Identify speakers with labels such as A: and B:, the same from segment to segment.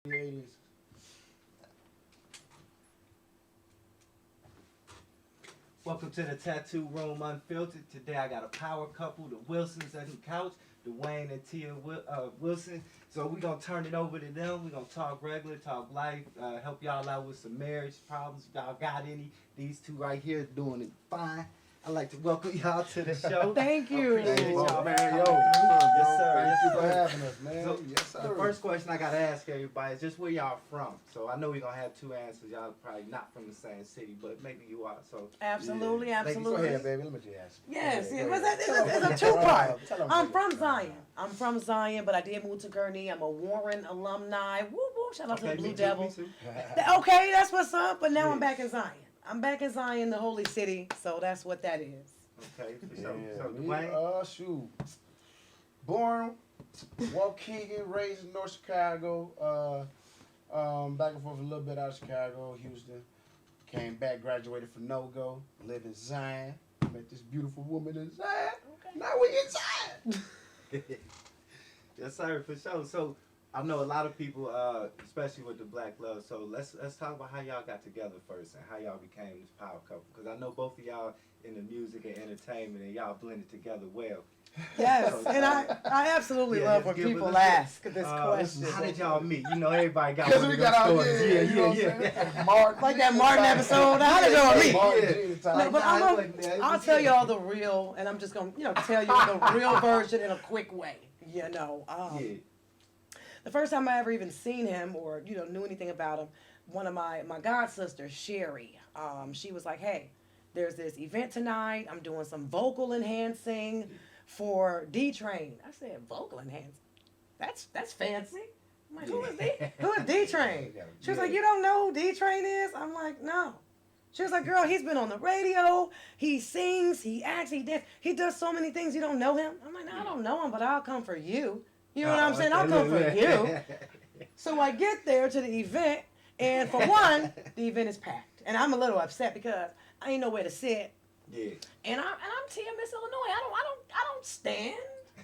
A: the 80s.
B: Welcome to the Tattoo Room Unfiltered. Today I got a power couple, the Wilsons on the couch, Dwane and Tia Wilson. So we're going to turn it over to them. We're going to talk regular, talk life, help y'all out with some marriage problems. If y'all got any, these two right here doing it fine. I'd like to welcome y'all to the show.
C: Thank you.
A: Hey,
B: y'all
A: man,
B: for
A: yo.
B: coming through. Yes, sir.
A: Thank
B: Yes,
A: you for
B: sir.
A: having us, man.
B: So,
A: yes, sir.
B: The first question I got to ask everybody is just where y'all from. So I know we're going to have two answers. Y'all probably not from the same city, but maybe you are. So
C: Absolutely,
A: Yeah.
C: absolutely.
A: Go ahead, baby. Let me just ask you.
C: Yes,
A: Go
C: it
A: ahead,
C: was
A: go ahead.
C: it's a two-part.
A: Tell 'em
C: I'm
A: what
C: from
A: it is.
C: Zion. I'm from Zion, but I did move to Gurnee. I'm a Warren alumni. Woo woo! Shout out to the Blue
B: me
C: Devils.
B: too.
C: Okay, that's what's up. But now
B: Yeah.
C: I'm back in Zion. I'm back in Zion, the holy city. So that's what that is.
B: Okay, for sure.
A: Yeah,
B: So
A: me,
B: Dwayne?
A: shoot. Born, Waukegan, raised in North Chicago. Back and forth a little bit out of Chicago, Houston. Came back, graduated from No-Go. Live in Zion. Met this beautiful woman in Zion.
C: Okay.
A: Now we in Zion.
B: Yes, sir, for sure. So I know a lot of people, especially with the Black Love. So let's talk about how y'all got together first and how y'all became this power couple. Because I know both of y'all in the music and entertainment, and y'all blended together well.
C: Yes, and I absolutely
B: Yeah,
C: love
B: let's
C: when
B: give
C: people
B: us a-
C: ask this question.
B: How did y'all meet? You know, everybody got
A: Because
B: one
A: we
B: of
A: got
B: those
A: out
B: stories.
A: here,
B: Yeah,
A: you know what I'm
B: yeah.
A: saying? Martin
C: Like that
A: Gene
C: Martin
A: type.
C: episode. How did y'all meet?
A: Martin
B: Yeah.
A: Gene type.
C: No, but
B: Nah,
C: I'll
B: let's
C: tell
B: get
C: y'all
B: it.
C: the real, and I'm just gonna tell you the real version in a quick way.
B: Yeah.
C: The first time I ever even seen him or knew anything about him, one of my god sisters, Sherry, she was like, "Hey, there's this event tonight. I'm doing some vocal enhancing for D Train." I said, "Vocal enhancing? That's fancy." I'm like, "Who is D? Who is D Train?" She was like, "You don't know who D Train is?" I'm like, "No." She was like, "Girl, he's been on the radio. He sings, he acts, he dances. He does so many things. You don't know him?" I'm like, "No, I don't know him, but I'll come for you." You know what I'm saying? I'll come for you. So I get there to the event, and for one, the event is packed, and I'm a little upset because I ain't nowhere to sit.
B: Yeah.
C: And I'm Tia, Miss Illinois. I don't stand.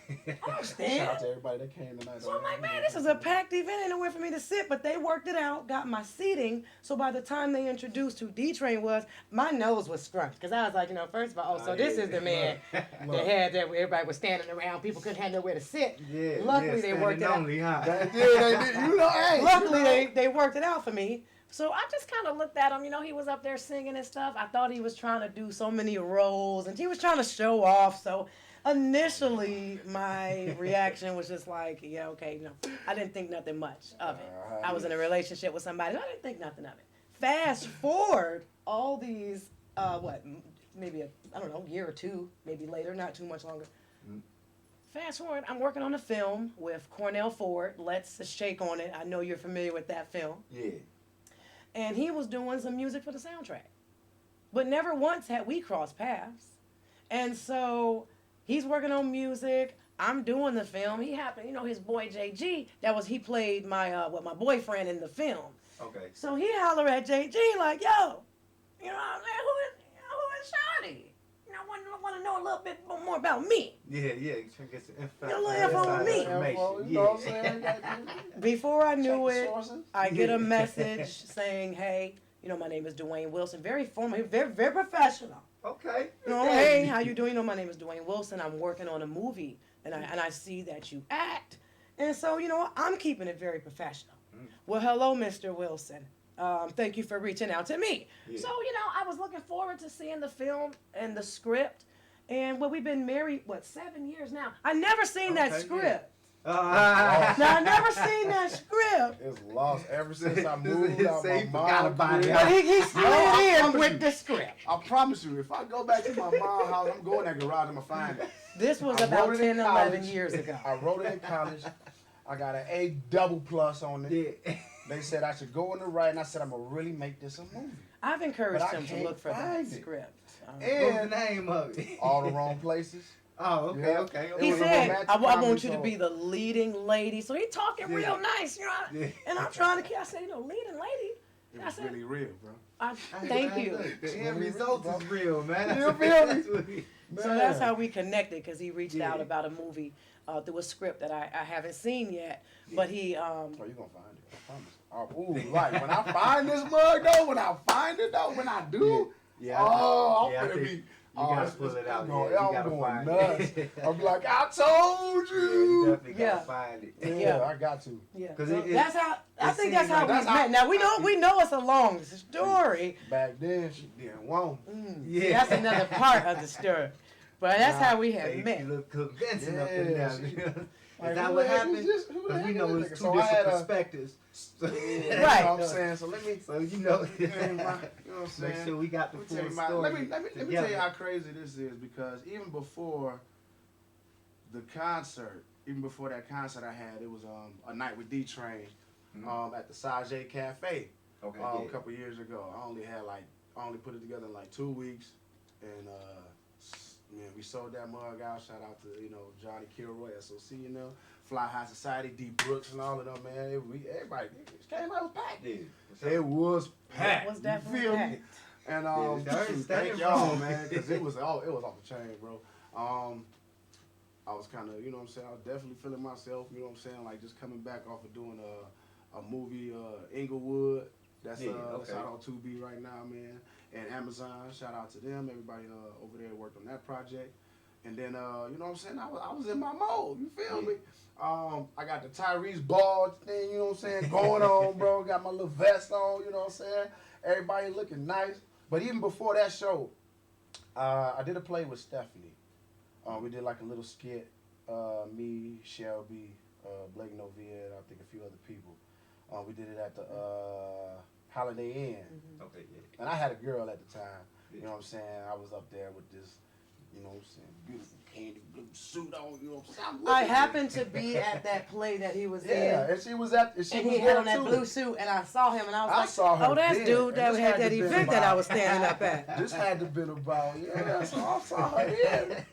C: I don't
A: Shout out
C: stand.
A: to everybody that came tonight.
C: So I'm like, man, this is a packed event. Ain't nowhere for me to sit. But they worked it out, got my seating. So by the time they introduced who D Train was, my nose was scrunched. Because I was like, first of all, so this is the man that had that where everybody was standing around. People couldn't have nowhere to sit.
B: Yeah.
C: Luckily, they worked it out.
B: Only, huh?
A: They did. You know, hey.
C: Luckily, they worked it out for me. So I just kind of looked at him. He was up there singing and stuff. I thought he was trying to do so many roles, and he was trying to show off. So initially, my reaction was just like, yeah, okay, I didn't think nothing much of it. I was in a relationship with somebody. So I didn't think nothing of it. Fast forward all these, maybe a year or two, maybe later, not too much longer. Fast forward, I'm working on a film with Cornell Ford, Let's Shake on It. I know you're familiar with that film.
B: Yeah.
C: And he was doing some music for the soundtrack. But never once had we crossed paths. And so he's working on music. I'm doing the film. He happened, his boy JG, he played my boyfriend in the film.
B: Okay.
C: So he holler at JG like, yo, who is Shawty? I want to know a little bit more about me.
B: Yeah. You trying to get some info.
C: A little info on me.
A: You know what I'm saying?
C: Before I knew
A: Check the
C: it,
A: sources.
C: I get a message saying, hey, my name is Dwane Wilson. Very formal, very, very professional.
B: Okay.
C: Hey, how you doing? My name is Dwane Wilson. I'm working on a movie, and I see that you act. And so, I'm keeping it very professional. Well, hello, Mr. Wilson. Thank you for reaching out to me.
B: Yeah.
C: So, I was looking forward to seeing the film and the script. And we've been married, 7 years now? I never seen that
B: Okay,
C: script.
B: yeah.
C: Now, I never seen that script.
A: It's lost ever since I moved out
B: Say
A: my
B: he forgot
A: mom's
B: about it.
A: crib.
C: But he slid in
A: promise
C: with
A: you.
C: the script.
A: I promise you, if I go back to my mom's house, I'm going in that garage, I'm going to find it.
C: This was
A: I
C: about
A: wrote it in
C: 10, 11
A: college.
C: years ago.
A: I wrote it in college. I got an A double plus on it.
B: Yeah.
A: They said I should go in the right, and I said I'm going to really make this a movie.
C: I've encouraged
A: But I
C: him to
A: can't
C: look for that
A: find it.
C: script.
B: What's the name of it?
A: All the wrong places.
B: Oh, okay,
A: Yeah.
B: okay.
A: It
C: He
A: was a
C: said,
A: romantic
C: I want
A: comedy
C: you to
A: show.
C: be the leading lady. So he talking
B: Yeah.
C: real nice,
B: Yeah.
C: And I'm trying to, I said, leading lady.
A: It
C: I
A: was
C: said,
A: really real, bro.
C: thank you.
B: Look, the end result is real, man.
A: You feel me?
C: So that's how we connected, because he reached
B: Yeah.
C: out about a movie through a script that I haven't seen yet. But he,
A: Oh, you going to find it. I promise. Ooh, like when I find this mug though, when I do,
B: Yeah,
A: I'm
B: I
A: gonna
B: think
A: be.
B: you gotta pull it out.
A: Going,
B: Yeah, you
A: I'm
B: gotta
A: going
B: find
A: nuts.
B: it.
A: I'll be like, I told
B: Yeah, you
A: you.
B: definitely gotta find it.
A: Yeah, I got to.
C: Yeah,
B: 'Cause
C: so
B: it-
C: that's how I think that's
B: seems
C: how
B: like
C: we
A: that's how-
C: met. Now we know it's a long story.
A: Back then, she didn't want.
B: Yeah.
C: See, that's another part of the story. But that's how we had
B: Hey,
C: met.
B: you look convincing up in
A: Yeah,
B: there.
A: she-
B: Is
A: Like,
B: that
A: who
B: what
A: the heck
B: happened?
A: is this? Who the
B: Because we
A: heck
B: know
A: is
B: it's
A: this
B: two
A: nigga? So I had
B: different
A: a-
B: perspectives.
A: Yeah,
C: Right.
A: You know what I'm saying? So let me.
B: So you know,
A: you know what I'm saying?
B: make sure we got the
A: Let
B: full
A: me tell you my-
B: story.
A: let me tell you
B: together.
A: how crazy this is because even before the concert, even before that concert I had, it was a night with D Train at the Sage Cafe
B: Okay,
A: a couple years ago. I only put it together in like 2 weeks, and man, we sold that mug out. Shout out to Johnny Kilroy, SOC, Fly High Society, D Brooks, and all of them, man. Everybody it came out, it was packed.
B: Yeah.
A: It was packed.
C: It was
A: You
C: definitely
A: feel me?
C: packed.
A: And
B: Yeah,
A: thank y'all, man, because it was off the chain, bro. I was kind of, you know what I'm saying, I was definitely feeling myself, you know what I'm saying, like just coming back off of doing a movie, Inglewood. That's
B: okay.
A: out on 2B right now, man. And Amazon, shout out to them, everybody over there worked on that project. And then, you know what I'm saying, I was in my mode, you feel me? I got the Tyrese ball thing, you know what I'm saying, going on, bro. Got my little vest on, you know what I'm saying. Everybody looking nice. But even before that show, I did a play with Stephanie. We did like a little skit, me, Shelby, Blake Novia, and I think a few other people. We did it at the Holiday Inn.
B: Okay, yeah.
A: And I had a girl at the time,
B: Yeah.
A: you know what I'm saying? I was up there with this, you know what I'm saying, beautiful candy blue suit on, you know what I'm saying?
C: I happened to be at that play that he was
A: Yeah,
C: in.
A: and she was at, and she
C: And
A: was
C: he
A: there
C: had on that
A: too.
C: blue suit, and I saw him, and I was
A: I
C: like,
A: saw her
C: "Oh, that's
A: then,
C: dude
A: and
C: that
A: this
C: had
A: had
C: that
A: to been
C: event that I
A: about-
C: was standing up at."
A: This had to been about, so I saw her then.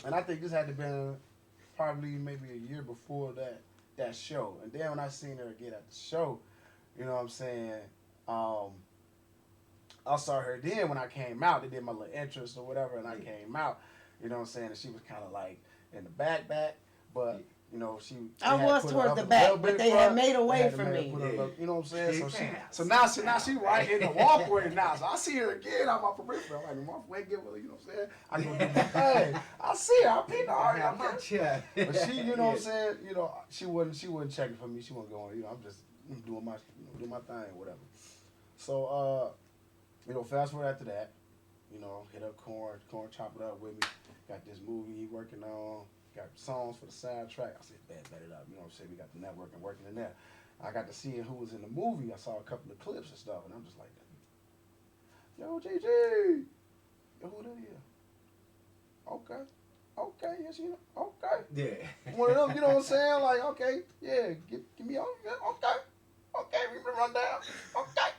A: And I think this had to been probably maybe a year before that show. And then when I seen her again at the show, you know what I'm saying, I saw her then when I came out. They did my little entrance or whatever, and I came out, you know what I'm saying, and she was kind of like in the back, but, you know,
C: I
A: they had
C: was
A: put her
C: towards
A: up
C: the
A: a
C: back,
A: little
C: but
A: bit
C: they had
A: front.
C: made
A: They
C: away
A: had to
C: from
A: make
C: me.
A: her put her up, you know what I'm saying?
B: Yeah.
A: So now she right in the walkway now. So I see her again on my peripheral. I'm like, the walkway, give her, you know what I'm saying? I go do my thing. I see her. I peep her.
B: I have my chair.
A: But she, you know what I'm saying? You know, she wasn't checking for me. She wasn't going. You know, I'm just doing my thing, whatever. So, you know, fast forward after that, you know, hit up Corn chop it up with me. Got this movie he working on. Got songs for the soundtrack. I said, bet it up. You know what I'm saying? We got the network and working in there. I got to see who was in the movie. I saw a couple of clips and stuff, and I'm just like, yo, JG. Yo, who that is? Okay, yes, you know, okay.
B: Yeah.
A: One of them, you know what I'm saying? Like, okay, yeah, give me on, okay, we can run down, okay.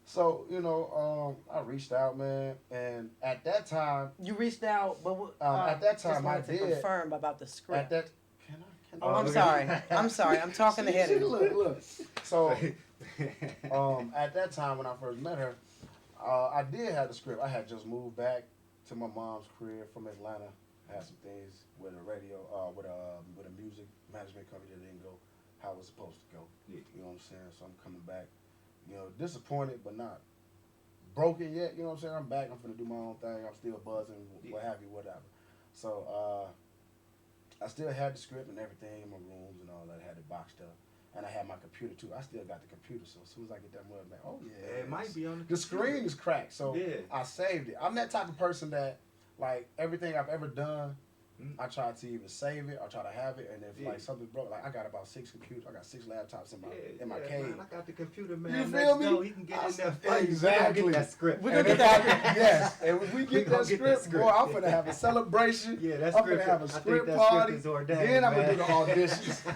A: So, you know, I reached out, man, and at that time,
C: You reached out, but
A: at that
C: just
A: time I
C: wanted to
A: did.
C: confirm about the
A: At
C: script.
A: that, can I?
C: Oh, I'm
B: look
C: sorry.
B: at-
C: I'm sorry. I'm talking ahead
A: See,
C: of you.
A: look. So, at that time when I first met her, I did have the script. I had just moved back to my mom's crib from Atlanta. I had some things with a radio, with a music management company that didn't go how it was supposed to go.
B: Yeah.
A: You know what I'm saying? So I'm coming back, you know, disappointed but not broken yet. You know what I'm saying? I'm back. I'm finna do my own thing. I'm still buzzing, what have you, whatever. So I still had the script and everything in my rooms and all that. I had it boxed up. And I had my computer too. I still got the computer, so as soon as I get that mug back, oh yeah.
B: It might be on
A: The screen is cracked, so
B: Yeah.
A: I saved it. I'm that type of person that, like, everything I've ever done, I try to either save it or try to have it, and if like something broke, like I got about 6 computers, I got 6 laptops in my cave.
B: Man, I got the computer, man.
A: You
B: Next
A: feel me?
B: door, he can get in there. Fight.
A: Exactly.
B: We gonna get that script.
C: We're
A: And
C: gonna
A: if
C: get
A: I
C: that.
A: can- yes, and if we
B: We
A: get
B: gonna
A: that
B: get that
A: script,
B: script.
A: boy, I'm finna have a celebration.
B: Yeah, that
A: I'm
B: script.
A: finna have a
B: I think
A: script
B: that
A: party.
B: script is ordained,
A: Then I'm gonna do
B: man.
A: the auditions.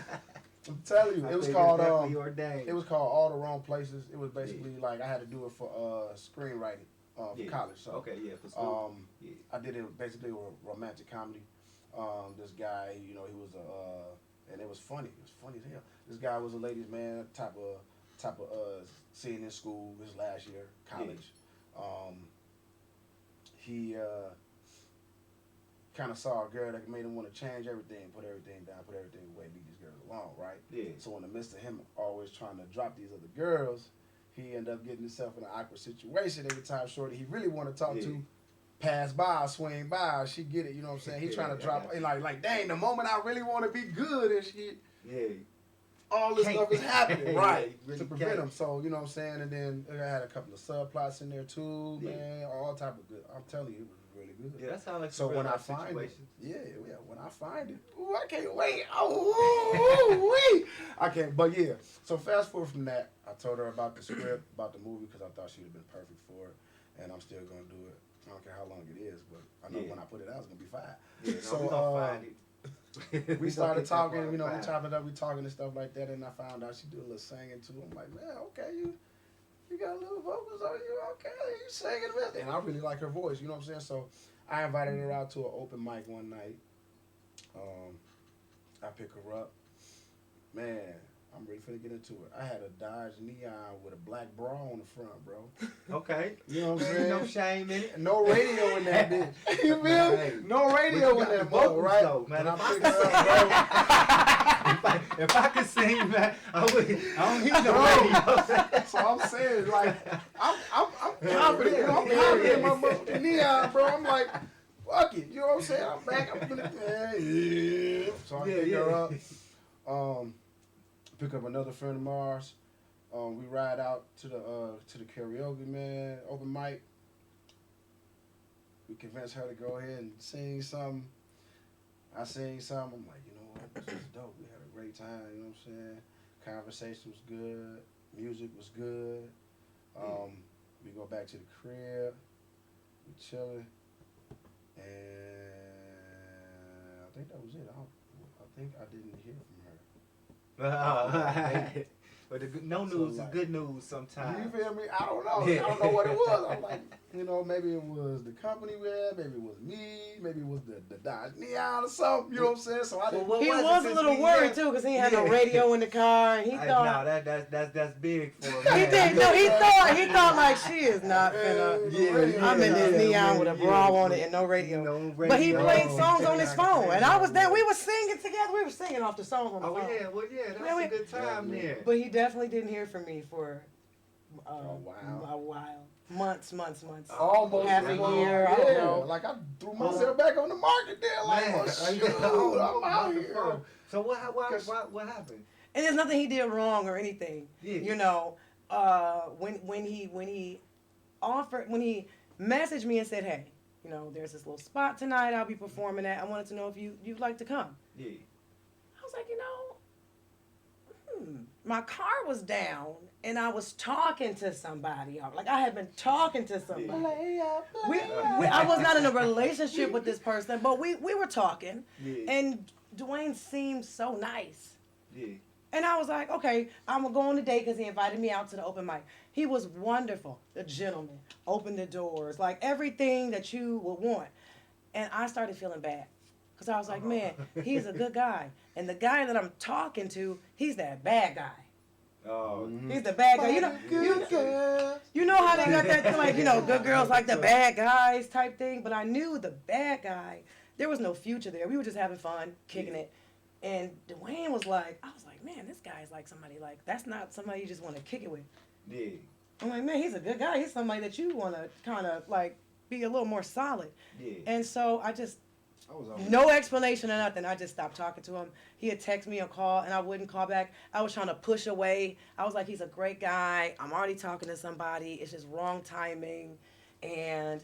A: I'm telling you,
B: I
A: it was
B: think
A: called
B: it's definitely ordained.
A: it was called All the Wrong Places. It was basically like I had to do it for screenwriting for college. So
B: okay, yeah, for school.
A: I did it basically with romantic comedy. This guy, you know, he was and it was funny. It was funny as hell. This guy was a ladies' man, type of senior in school, his last year college. He kind of saw a girl that made him want to change everything, put everything down, put everything away, leave this girl along, right?
B: Yeah.
A: So in the midst of him always trying to drop these other girls, he ended up getting himself in an awkward situation every time shorty he really want to talk to pass by, swing by. She get it, you know what I'm saying? He trying to drop, and like, dang, the moment I really want to be good and shit, all this stuff is happening, right, really to prevent him. So, you know what I'm saying? And then I had a couple of subplots in there too, man, all type of good. I'm telling you, it was really good.
B: Yeah, that sounds like
A: so
B: some
A: when
B: real
A: I
B: life
A: find
B: situations.
A: it, when I find it, ooh, I can't wait. Oh, wee. I can't, but yeah. So fast forward from that, I told her about the script, about the movie, because I thought she'd have been perfect for it, and I'm still gonna do it. I don't care how long it is, but I know when I put it out, it's gonna be fire.
B: Yeah, no,
A: so
B: we gonna find it.
A: we started talking, you know, we chopped it up, we talking and stuff like that, and I found out she do a little singing too. I'm like, man, okay, you got a little vocals on you, okay, you singing with it. And I really like her voice, you know what I'm saying? So I invited her out to an open mic one night. I pick her up. Man, I'm ready to get into it. I had a Dodge Neon with a black bra on the front, bro.
B: Okay.
A: You know what I'm saying?
B: No shame in it.
A: No radio in that bitch. You feel me? No radio in that boat, right?
B: Though, man.
A: And I picked her up, bro.
B: If I could sing, man, I don't need no radio.
A: So I'm saying, like, I'm confident. You know, I'm confident in my motherfucking Neon, bro. I'm like, fuck it. You know what I'm saying? I'm back. I'm gonna, yeah. So I pick her up. Pick up another friend of ours. We ride out to the karaoke, man, open mic. We convinced her to go ahead and sing something. I sing something. I'm like, you know what? This is dope. We had a great time. You know what I'm saying? Conversation was good. Music was good. We go back to the crib. We chilling, and I think that was it. I think I didn't hear from her.
B: But no news is good news sometimes.
A: You feel me? I don't know. I don't know what it was. I'm like, you know, maybe it was the company we had, maybe it was me, maybe it was the Dodge Neon or something. You know what I'm saying? So I didn't.
C: He was a little worried too, because he had no radio in the car, and he thought.
B: No, that's big for him.
C: He did. No, he thought like she is not finna. I'm in this Neon with a bra on it and no radio. But he played songs on his phone, and I was there. We were singing together. We were singing off the songs on the phone.
B: That's a good time there.
C: But he definitely didn't hear from me for
A: a
C: while. Months.
A: Almost
C: half a year.
A: Yeah.
C: I don't know.
A: Like I threw myself back on the market there. Like, oh, shoot, I'm out here.
B: So what happened?
C: And there's nothing he did wrong or anything.
B: Yeah.
C: You know, when he messaged me and said, hey, you know, there's this little spot tonight I'll be performing at. I wanted to know if you'd like to come.
B: Yeah.
C: I was like, you know, my car was down and I was talking to somebody. Like I had been talking to somebody. I was not in a relationship with this person, but we were talking.
B: Yeah.
C: And Dwane seemed so nice.
B: Yeah.
C: And I was like, okay, I'm going to go on a date because he invited me out to the open mic. He was wonderful, a gentleman, opened the doors, like everything that you would want. And I started feeling bad because I was like, man, he's a good guy. And the guy that I'm talking to, he's that bad guy.
B: Oh.
C: He's the bad guy. You know how they got that, like, you know, good girls like the bad guys type thing. But I knew the bad guy, there was no future there. We were just having fun, kicking it. And Dwane was like, I was like, man, this guy's like somebody like, that's not somebody you just want to kick it with.
B: Yeah.
C: I'm like, man, he's a good guy. He's somebody that you want to kind of like be a little more solid.
B: Yeah.
C: And so no explanation or nothing. I just stopped talking to him. He had texted me a call and I wouldn't call back. I was trying to push away. I was like, he's a great guy. I'm already talking to somebody. It's just wrong timing. And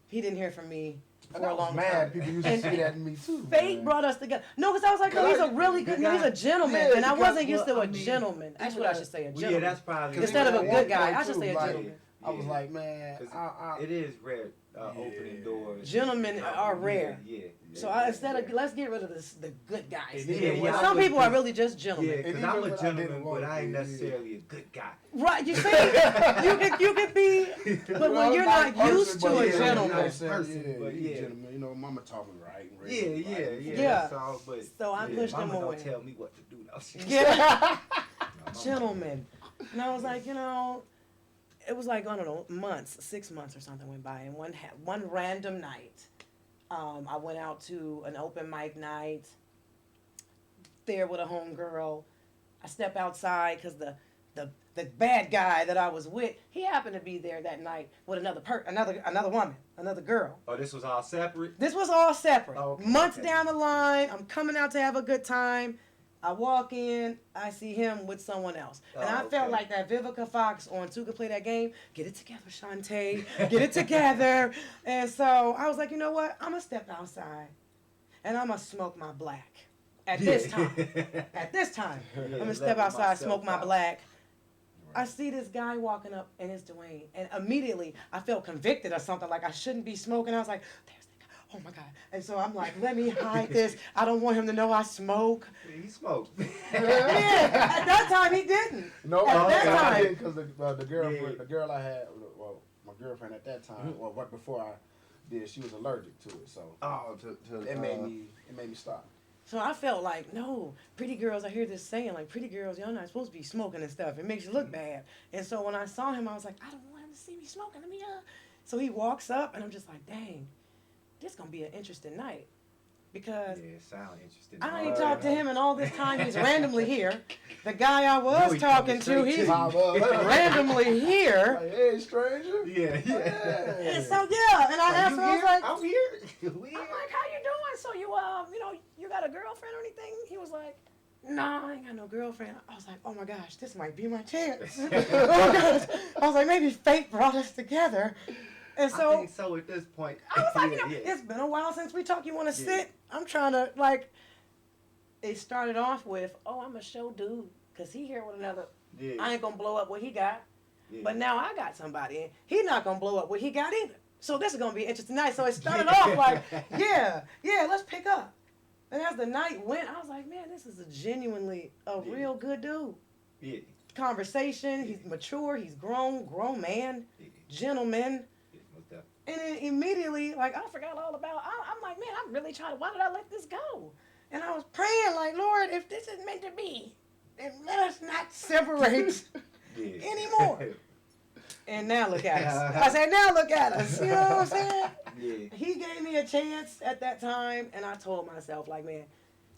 C: he didn't hear from me for a long time.
A: People used to say that in me too.
C: Fate brought us together. No, because I was like, no, he's a really good guy. He's a gentleman. And I wasn't used to a gentleman. That's what I should say, a gentleman.
B: Yeah, that's probably.
C: Instead of a good guy, I should say a gentleman.
A: I was like, man,
B: it is rare opening doors.
C: Gentlemen are rare.
B: Yeah.
C: So instead of let's get rid of the good guys.
B: Yeah,
C: some people are really just gentlemen.
B: Yeah, because I'm a gentleman, but I ain't necessarily a good guy.
C: Right, you see, you could be, but when you're not used to a gentleman.
A: Gentleman, you know, mama taught me right.
C: Yeah. So I pushed him away.
B: Don't tell me what to do though.
C: Yeah, gentlemen. And I was like, you know, it was like, I don't know, 6 months or something went by, and one random night, I went out to an open mic night. there with a homegirl. I step outside because the bad guy that I was with, he happened to be there that night with another woman, another girl.
B: Oh, this was all separate?
C: This was all separate.
B: Oh, okay,
C: Months
B: okay.
C: down the line, I'm coming out to have a good time. I walk in, I see him with someone else. And I felt
B: okay.
C: like that Vivica Fox on Two Could Play That Game. Get it together, Shantae. Get it together. And so I was like, you know what? I'm going to step outside and I'm going to smoke my black. At this time. At this time. I'm going to step outside, smoke my black. I see this guy walking up, and it's Dwane. And immediately, I felt convicted or something, like I shouldn't be smoking. I was like, there's that guy. Oh, my God. And so I'm like, let me hide this. I don't want him to know I smoke.
B: He smoked.
C: Yeah, at that time, he didn't.
A: No,
C: At that
A: I
C: time.
A: didn't, because the girl I had, well, my girlfriend at that time, well, right before I did, she was allergic to it, so
B: Oh,
A: it made me stop.
C: So I felt like, no, pretty girls, I hear this saying, like, pretty girls, y'all not supposed to be smoking and stuff. It makes you look bad. And so when I saw him, I was like, I don't want him to see me smoking. Let me, So he walks up, and I'm just like, dang, this going to be an interesting night. Because
B: Yeah, it sound interesting.
C: I ain't talked to him in all this time. He's randomly here. The guy I was talking to, he's randomly here.
A: Like, hey, stranger.
B: Yeah,
C: And so, yeah, and I asked him, I was like,
B: I'm here.
C: I'm like, how you doing? So you, you got a girlfriend or anything? He was like, nah, I ain't got no girlfriend. I was like, oh my gosh, this might be my chance. Oh my gosh. I was like, maybe fate brought us together. And
B: I
C: so
B: think so at this point.
C: I was like,
B: Yeah.
C: it's been a while since we talked. You want to sit? I'm trying to, like, it started off with, oh, I'm a show dude. Because he here with another,
B: Yeah.
C: I ain't going to blow up what he got.
B: Yeah.
C: But now I got somebody, and he not going to blow up what he got either. So this is going to be an interesting night. So it started off like, yeah, let's pick up. And as the night went, I was like, man, this is a genuinely real good dude.
B: Yeah.
C: Conversation, he's mature, he's grown man, gentleman.
B: Yeah, most definitely.
C: And then immediately, like, I forgot all about, I'm like, man, I'm really trying to, why did I let this go? And I was praying, like, Lord, if this is meant to be, then let us not separate anymore. And now look at us. I said, now look at us. You know what I'm saying?
B: Yeah.
C: He gave me a chance at that time, and I told myself, like, man,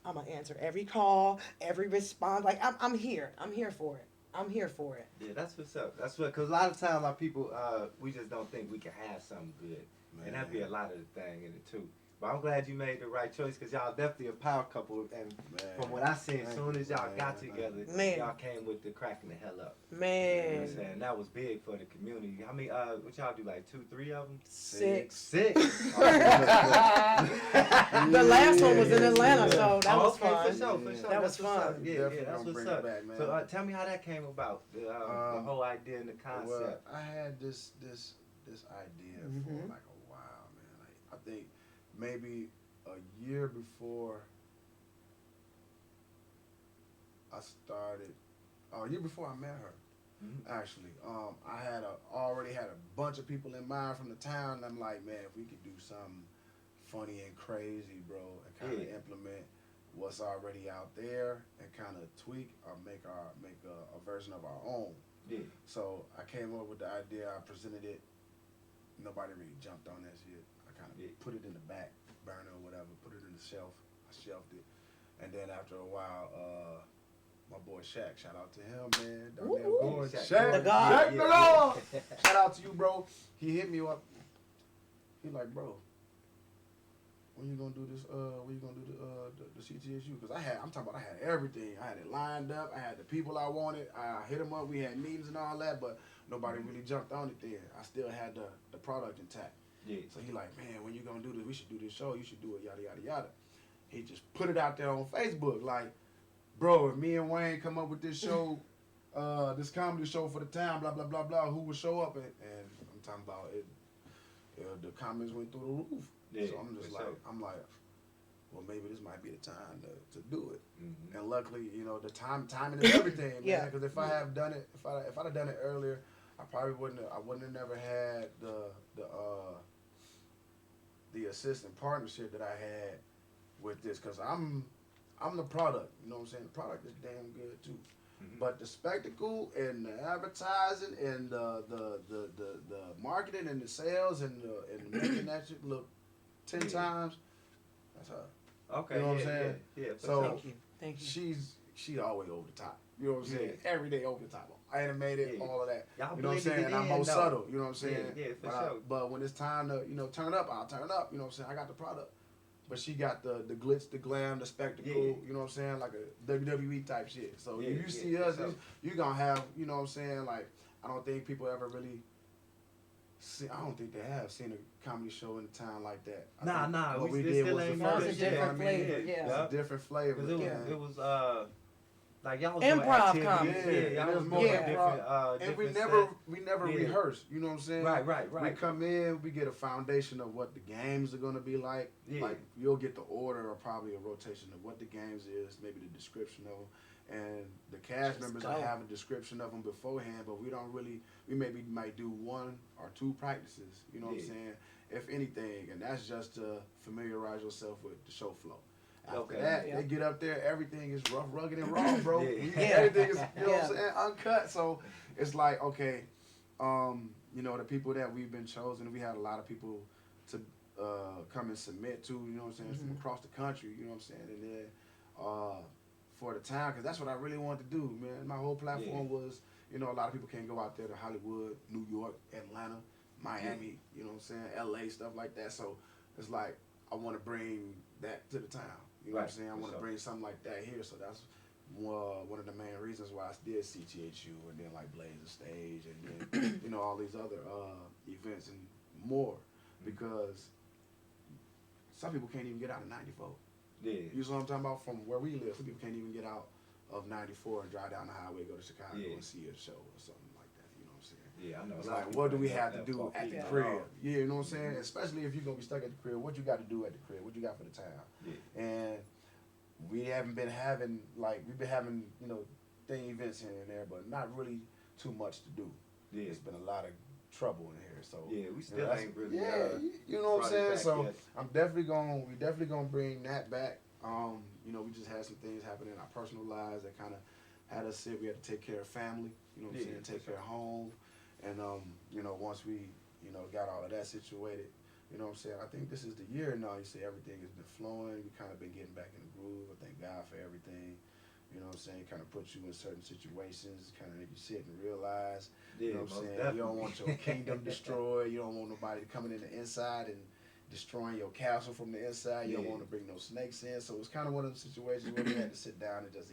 C: I'm going to answer every call, every response. Like, I'm here. I'm here for it. I'm here for it.
B: Yeah, that's what's up. That's what, because a lot of times our people, we just don't think we can have something good.
A: Man.
B: And that'd be a lot of the thing in it too. But I'm glad you made the right choice, because y'all definitely a power couple. And from what I seen, as soon as y'all got together, y'all came with the cracking the hell up. You know what
C: Man.
B: I'm saying? That was big for the community. How many, what y'all do, like 2, 3 of them?
C: 6.
B: 6.
C: The last one was in Atlanta, so that was fun.
B: For sure.
C: That was fun.
B: Yeah, that's what's up.
A: Back, man.
B: So tell me how that came about, the whole idea and the concept.
A: Well, I had this idea for like a while, man. Like, I think maybe a year before I met her, actually, I had already had a bunch of people in mind from the town. And I'm like, man, if we could do something funny and crazy, bro, and kind of implement what's already out there and kind of tweak or make a version of our own.
B: Yeah.
A: So I came up with the idea. I presented it. Nobody really jumped on that shit. I kind of put it in the back burner or whatever, put it in the shelf. I shelved it. And then after a while, my boy Shaq, shout out to him, man. Shaq,
C: The God.
A: Shaq the Lord. Shout out to you, bro. He hit me up. He like, bro, when you gonna do this? When you gonna do the CTSU? Because I had everything. I had it lined up. I had the people I wanted. I hit him up. We had meetings and all that, but nobody really jumped on it there. I still had the product intact.
B: Yeah.
A: So he like, man, when you gonna do this? We should do this show. You should do it, yada, yada, yada. He just put it out there on Facebook. Like, bro, if me and Wayne come up with this show, this comedy show for the town, blah, blah, blah, blah, who would show up? And I'm talking about it. The comments went through the roof.
B: Yeah,
A: so I'm just like,
B: sure.
A: Well, maybe this might be the time to do it.
B: Mm-hmm.
A: And luckily, you know, the timing is everything, man.
C: Yeah.
A: Because if I have done it, if I'd have done it earlier, I probably wouldn't have never had the assistant partnership that I had with this. Because I'm the product. You know what I'm saying? The product is damn good too. Mm-hmm. But the spectacle and the advertising and the marketing and the sales and making that shit look 10 times, that's her.
B: Okay.
A: You know what I'm saying?
B: Yeah.
A: So
C: Thank you. Thank you.
A: she's always over the top. You know what I'm saying?
B: Yeah.
A: Every day over the top. Animated,
B: Yeah.
A: all of that.
B: Y'all
A: You know what I'm
B: blended
A: saying?
B: it
A: And I'm
B: in,
A: more
B: though.
A: subtle. You know what I'm saying?
B: Yeah, for
A: but
B: sure.
A: but when it's time to turn up, I'll turn up. You know what I'm saying? I got the product. But she got the glitz, the glam, the spectacle.
B: Yeah.
A: You know what I'm saying? Like a WWE type shit. So
B: Yeah,
A: if you
B: yeah,
A: see
B: for
A: us,
B: sure.
A: you gonna have. You know what I'm saying? Like I don't think people ever really. I don't think they have seen a comedy show in a town like that.
B: Nah.
A: What we
B: it
A: did
B: still
A: was the
B: ain't
A: first.
C: It's a
A: You know what I
C: different
A: mean?
C: flavor, yeah.
A: It's a different flavor.
B: 'Cause it
A: man.
B: was like y'all was
C: Improv
B: doing
C: comedy.
B: activities.
A: Yeah,
B: y'all
A: it
B: was
A: was more
B: doing
C: improv.
B: different,
A: and we
B: different
A: never
B: Yeah.
A: rehearse. You know what I'm saying?
B: Right.
A: We come in, we get a foundation of what the games are gonna be like.
B: Yeah.
A: Like you'll get the order or probably a rotation of what the games is, maybe the description of them, and the cast
C: Just
A: members
C: go.
A: will have a description of them beforehand. But we don't really. We maybe might do 1 or 2 practices. You know what I'm
B: Yeah.
A: saying? If anything, and that's just to familiarize yourself with the show flow. After
B: Okay.
A: that,
C: Yeah.
A: they get up there, everything is rough, rugged, and raw, bro.
B: Yeah.
A: Everything is, you know what I'm
C: Yeah.
A: saying, uncut. So it's like, okay, you know, the people that we've been chosen, we had a lot of people to come and submit to, you know what I'm saying, from across the country, you know what I'm saying, and then for the town, because that's what I really wanted to do, man. My whole platform was, you know, a lot of people can't go out there to Hollywood, New York, Atlanta, Miami, you know what I'm saying, LA, stuff like that. So it's like, I want to bring that to the town. You know what I'm
B: Right,
A: saying? I
B: for
A: want to
B: sure.
A: bring something like that here. So that's one of the main reasons why I did CTHU and then like Blaze the Stage and then, you know, all these other events and more. Because some people can't even get out of 94.
B: Yeah.
A: You know what I'm talking about? From where we live, some people can't even get out of 94 and drive down the highway, go to Chicago
B: Yeah.
A: and see a show or something like that. You know what I'm saying?
B: Yeah, I know.
A: It's
B: a lot of
A: like,
B: people
A: what do we
B: ain't
A: have to
B: that
A: do
B: far
A: at the
B: feet
A: crib?
B: at all.
A: Yeah, you know what I'm saying? Especially if you're going to be stuck at the crib, what you got to do at the crib? What you got for the town?
B: Yeah.
A: And we haven't been having, like, we've been having, you know, thing events here and there, but not really too much to do.
B: Yeah.
A: There's been a lot of trouble in here, so.
B: Yeah, we still
A: that's-
B: ain't really.
A: Yeah, you know what I'm
B: brought it
A: saying?
B: back
A: So
B: yet.
A: we definitely gonna bring that back. You know, we just had some things happen in our personal lives that kind of had us sit. We had to take care of family. You know what I'm
B: Yeah,
A: saying? Take
B: for
A: care of home, and you know, once we got all of that situated, you know what I'm saying? I think this is the year now. You see, everything has been flowing. We kind of been getting back in the groove. I thank God for everything. You know what I'm saying? Kind of puts you in certain situations, kind of make you sit and realize.
B: Yeah,
A: You know what I'm
B: most
A: saying?
B: definitely.
A: You don't want your kingdom destroyed. You don't want nobody coming in the inside and destroying your castle from the inside. You don't
B: Yeah.
A: want to bring no snakes in. So it's kind of one of those situations where we had to sit down and just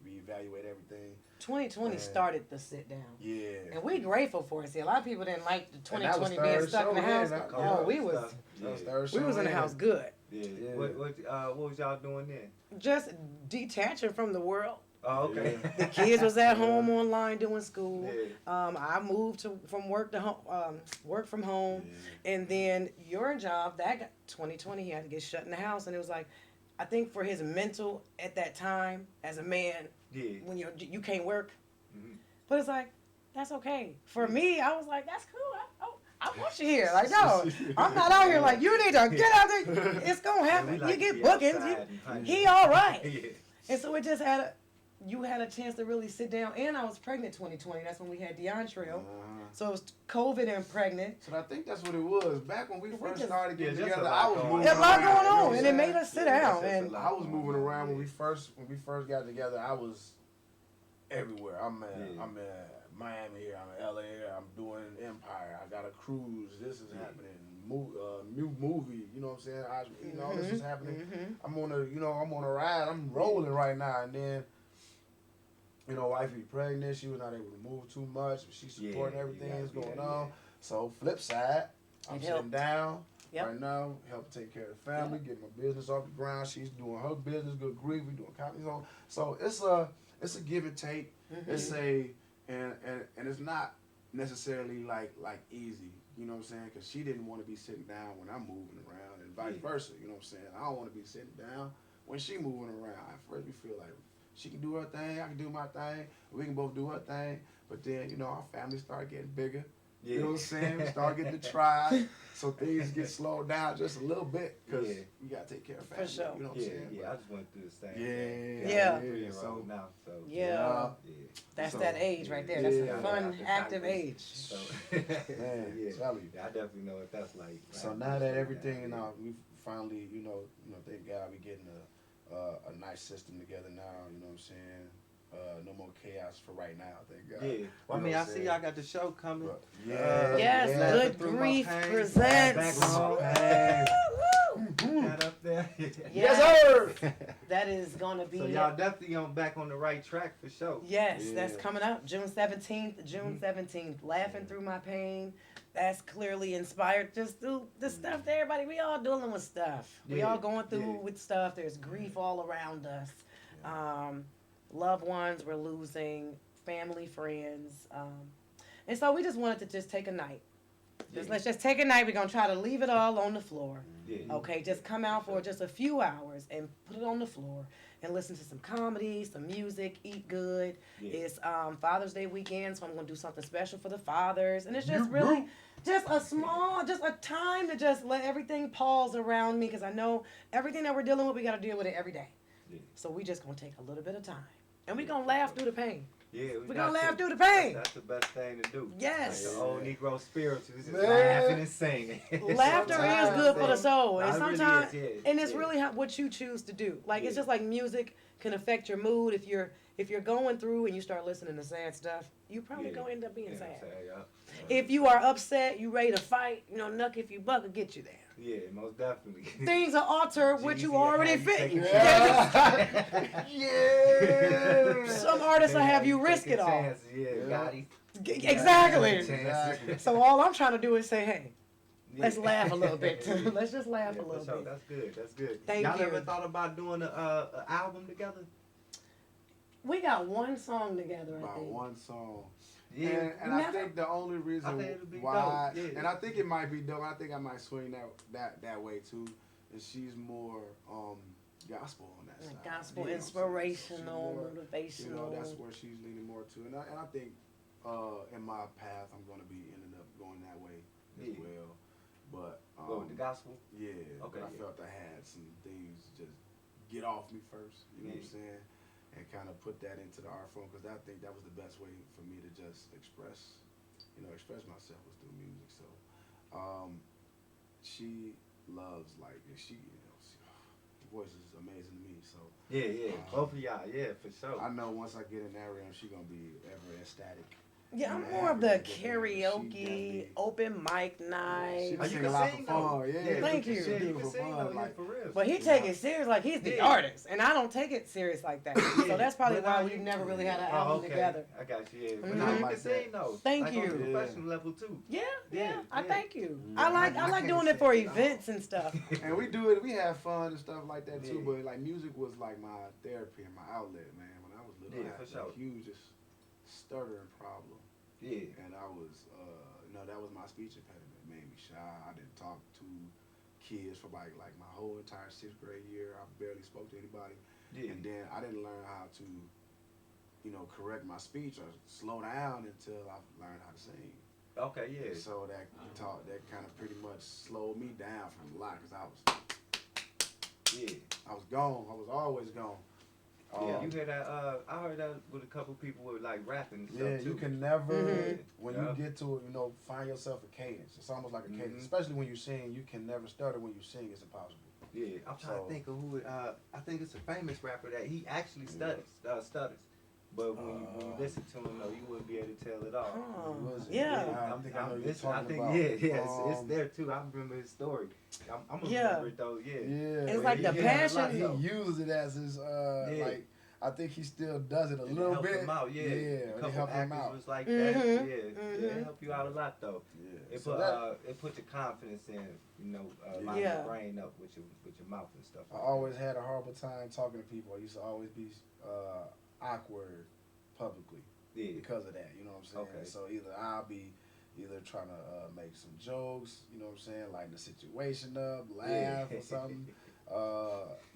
A: reevaluate everything.
C: 2020
A: Man.
C: started the sit down.
A: Yeah.
C: And we grateful for it. See, a lot of people didn't like the
A: And that was
C: 2020 being
A: third
C: stuck in the
A: show, yeah,
C: house.
A: that-
C: Oh, we
B: yeah.
C: was
A: That was
B: Yeah.
A: third
C: we
A: show
C: was in the house good.
B: Yeah.
A: Yeah.
B: What was y'all doing then?
C: Just detaching from the world.
B: Oh, okay.
A: Yeah.
C: The kids was at home online doing school.
B: Yeah.
C: I moved from work to home, work from home, and then your job that got 2020 he had to get shut in the house, and it was like, I think for his mental at that time as a man,
B: Yeah.
C: when you can't work,
B: Mhm.
C: but it's like that's okay. For
B: Yeah.
C: me, I was like, that's cool. I want you here. Like, no, I'm not out here like you need to get out there. It's gonna
B: Yeah,
C: happen.
B: we like
C: You
B: to
C: get
B: be
C: bookings.
B: outside and punch.
C: He all right.
B: Yeah.
C: And so it just you had a chance to really sit down. And I was pregnant 2020. That's when we had DeAndre. So it was COVID and pregnant.
A: So I think that's what it was. Back when we
C: We
A: first
C: just-
A: started getting
B: Yeah, just
A: together,
B: a lot
A: I was
B: going
A: moving
C: A lot
A: around,
C: going
A: you know
C: on,
A: what
C: and it
A: I'm
C: made
A: saying?
C: us sit
B: Yeah,
C: down.
B: that's
C: And
B: a lot.
A: I was moving around when
B: Yeah.
A: we first got together. I was everywhere. I'm
B: Yeah.
A: in Miami here. I'm in LA here. I'm doing Empire. I got a cruise. This is
B: Yeah.
A: happening. New movie. You know what I'm saying? This is happening.
C: Mhm.
A: I'm on a ride. I'm rolling right now. And then, wifey pregnant. She was not able to move too much. She's supporting
B: Yeah,
A: everything
B: yeah,
A: that's going
B: yeah,
A: on.
B: yeah.
A: So flip side, I'm
C: It
A: sitting
C: helped.
A: down
C: Yep.
A: right now, helping take care of the family, getting my business off the ground. She's doing her business, good grief. We doing comedy. So it's a give and take.
C: Mhm.
A: It's and it's not necessarily like easy. You know what I'm saying? Because she didn't want to be sitting down when I'm moving around, and vice versa. You know what I'm saying? I don't want to be sitting down when she moving around. At first, we feel like she can do her thing, I can do my thing, we can both do her thing. But then, our family started getting bigger. You know what I'm saying? We start getting the tribe, so things get slowed down just a little bit because
B: Yeah.
A: we gotta take care of family.
C: sure.
A: You know what I'm
B: Yeah,
A: saying?
B: yeah. I just went through the same.
A: Yeah,
B: thing.
C: Yeah.
B: I'm a 3-year-old
A: so-
B: now, so
C: Yeah.
B: yeah.
C: That's
A: So,
C: that age right there.
B: yeah,
C: That's
A: yeah,
C: a fun,
B: after
C: active
B: college.
C: age.
B: So
A: Man,
B: yeah.
A: tell you.
B: Yeah, I definitely know what that's like.
A: So
B: Like,
A: now that
B: just
A: everything,
B: like that,
A: we finally, thank God we getting a nice system together now. You know what I'm saying? No more chaos for right now. Thank God.
B: Yeah. Well, I mean, I see y'all got the show coming.
A: But, yeah.
C: Yes,
A: yeah.
C: Good
B: Through my
C: Grief
B: pain,
C: presents.
B: back on pain. That up there.
A: Yes, sir.
C: That is gonna be.
B: So y'all definitely on back on the right track for sure.
C: Yes,
A: Yeah.
C: that's coming up June 17th. June 17th. Laughing Through My Pain. That's clearly inspired just through the stuff that everybody. We all dealing with stuff. We
B: Yeah,
C: all going through
B: yeah.
C: with stuff. There's grief all around us. Loved ones we're losing, family, friends, and so we just wanted to just take a night. Let's just take a night. We're gonna try to leave it all on the floor.
B: Yeah.
C: Okay, just come out for just a few hours and put it on the floor and listen to some comedy, some music, eat good.
B: Yeah.
C: It's Father's Day weekend, so I'm gonna do something special for the fathers, and it's just really just a time to just let everything pause around me, because I know everything that we're dealing with, we gotta deal with it every day.
B: Yeah.
C: So we just gonna take a little bit of time, and we gonna laugh through the pain.
B: Yeah,
C: We're gonna laugh through the pain.
B: That's the best thing to do.
C: Yes.
B: Like the old Negro spirituals, just
A: Man.
B: laughing and singing.
C: Laughter is
A: Sometimes,
C: good for the
A: man.
C: soul, and
B: It really
C: sometimes,
B: is, yeah,
C: and it's
B: yeah.
C: really what you choose to do. Like it's
B: Yeah.
C: just like music can affect your mood. If you're going through and you start listening to sad stuff, you probably
B: Yeah.
C: gonna end up being
B: Yeah,
C: sad.
B: yeah.
C: If you are upset, you ready to fight, nuck if you buck will get you there.
B: Yeah, most definitely.
C: Things will alter what you
B: Jeezy,
C: already
B: how you
C: fit.
B: taking
A: Yeah. Yeah.
C: Some artists will have you risk
B: taking
C: it all.
B: chances, Yeah, Gotti.
C: Exactly.
A: Exactly.
C: So all I'm trying to do is say, hey,
B: Yeah.
C: let's laugh a little bit. Let's just laugh
B: Yeah,
C: a little
B: for sure.
C: bit.
B: That's good. That's good.
C: Thank
B: Y'all
C: you.
B: ever thought about doing a album together?
C: We got one song together, I
A: About
C: think.
A: one song.
B: Yeah.
A: And I
C: Never.
A: think the only reason
B: I think it'll be
A: why,
B: dope, yeah.
A: and I think it might be dope. I think I might swing that way too. And she's more gospel on that
C: Like
A: side.
C: gospel,
A: You know what I'm saying? She's
C: inspirational,
A: more,
C: motivational.
A: that's where she's leaning more to. And I think in my path, I'm going to be ending up going that way as
B: Yeah.
A: well. But
B: Go with the gospel?
A: yeah,
B: Okay,
A: but I
B: yeah.
A: felt I had some things just get off me first. You know what I'm
B: Yeah.
A: saying? And kind of put that into the art form, because I think that was the best way for me to just express myself was through music. So, she loves her voice is amazing to me. So
B: Yeah. Both of y'all, yeah, for sure.
A: I know once I get in that realm, she gonna be ever ecstatic.
C: Yeah, I'm
A: Yeah,
C: more of the
A: yeah, she
C: karaoke,
A: definitely-
C: open mic night.
A: She
B: Oh, you
A: sing
B: can
A: a lot
B: sing,
A: for fun.
B: though.
A: Yeah,
C: Thank
A: she
C: you.
A: do
B: Yeah,
A: it
B: you
A: for
B: can sing,
A: fun.
B: though,
A: Like,
B: for real.
C: But he take it serious like he's the
B: Yeah.
C: artist, and I don't take it serious like that. So that's probably
B: But
C: why
B: now
C: we've
B: you-
C: never really had an
B: Oh,
C: album
B: okay.
C: together.
B: I got you, yeah. But
C: Mhm.
B: now you
A: Like
B: can sing, though.
C: Thank
B: like
C: you.
B: on the
A: Yeah.
B: professional level, too.
C: Yeah,
B: Yeah,
C: I
B: yeah.
C: thank you.
A: Yeah.
C: I like
B: I can't
C: doing it for
B: sing at all.
C: events and stuff.
A: and we do it. We have fun and stuff like that too.
B: Yeah.
A: But like music was like my therapy and my outlet, man. When I was little,
B: Yeah,
A: I had
B: for sure.
A: a huge stuttering problem,
B: Yeah.
A: and I was, that was my speech impediment. It made me shy. I didn't talk to kids for like my whole entire 6th grade year. I barely spoke to anybody,
B: Yeah.
A: and then I didn't learn how to, correct my speech or slow down until I learned how to sing.
B: Okay, yeah.
A: So that kind of pretty much slowed me down from a lot, because I was gone. I was always gone.
B: Yeah, you hear that? I heard that with a couple people with like rapping and stuff
A: Yeah,
B: too.
A: you can never,
C: Mhm.
A: when
B: Yeah.
A: you get to it, find yourself a cadence. It's almost like a cadence,
B: Mhm.
A: especially when you sing. You can never stutter when you sing. It's impossible.
B: Yeah, I'm trying
A: So-
B: to think of who. I think it's a famous rapper that he actually stutters. But when you listen to him, though, you wouldn't be able to tell it all.
C: Huh.
A: Who was it?
C: Yeah.
A: I think I know you're
B: Listen,
A: talking about.
B: it's there too. I remember his story. I'm gonna
C: Yeah.
B: remember it though. Yeah.
A: Yeah.
C: It's like the
B: He
C: passion.
A: He
B: though.
A: uses it as his like. I think he still does it a little
B: help
A: bit.
B: him out, yeah.
A: Yeah,
B: A
A: to
B: couple
A: help him
B: actors
A: out.
B: was like
C: Mhm.
B: that. Yeah,
C: Mhm.
B: it help you out a lot though.
A: Yeah.
B: It
A: So
B: put
A: that,
B: it put your confidence in, lining
C: Yeah.
B: your brain up with your mouth and stuff.
A: I
B: like
A: always had a horrible time talking to people. I used to always be awkward publicly
B: that. Yeah.
A: because of that. You know what I'm saying?
B: Okay.
A: So I'll be trying to make some jokes. You know what I'm saying? Lighten the situation up, laugh or something. You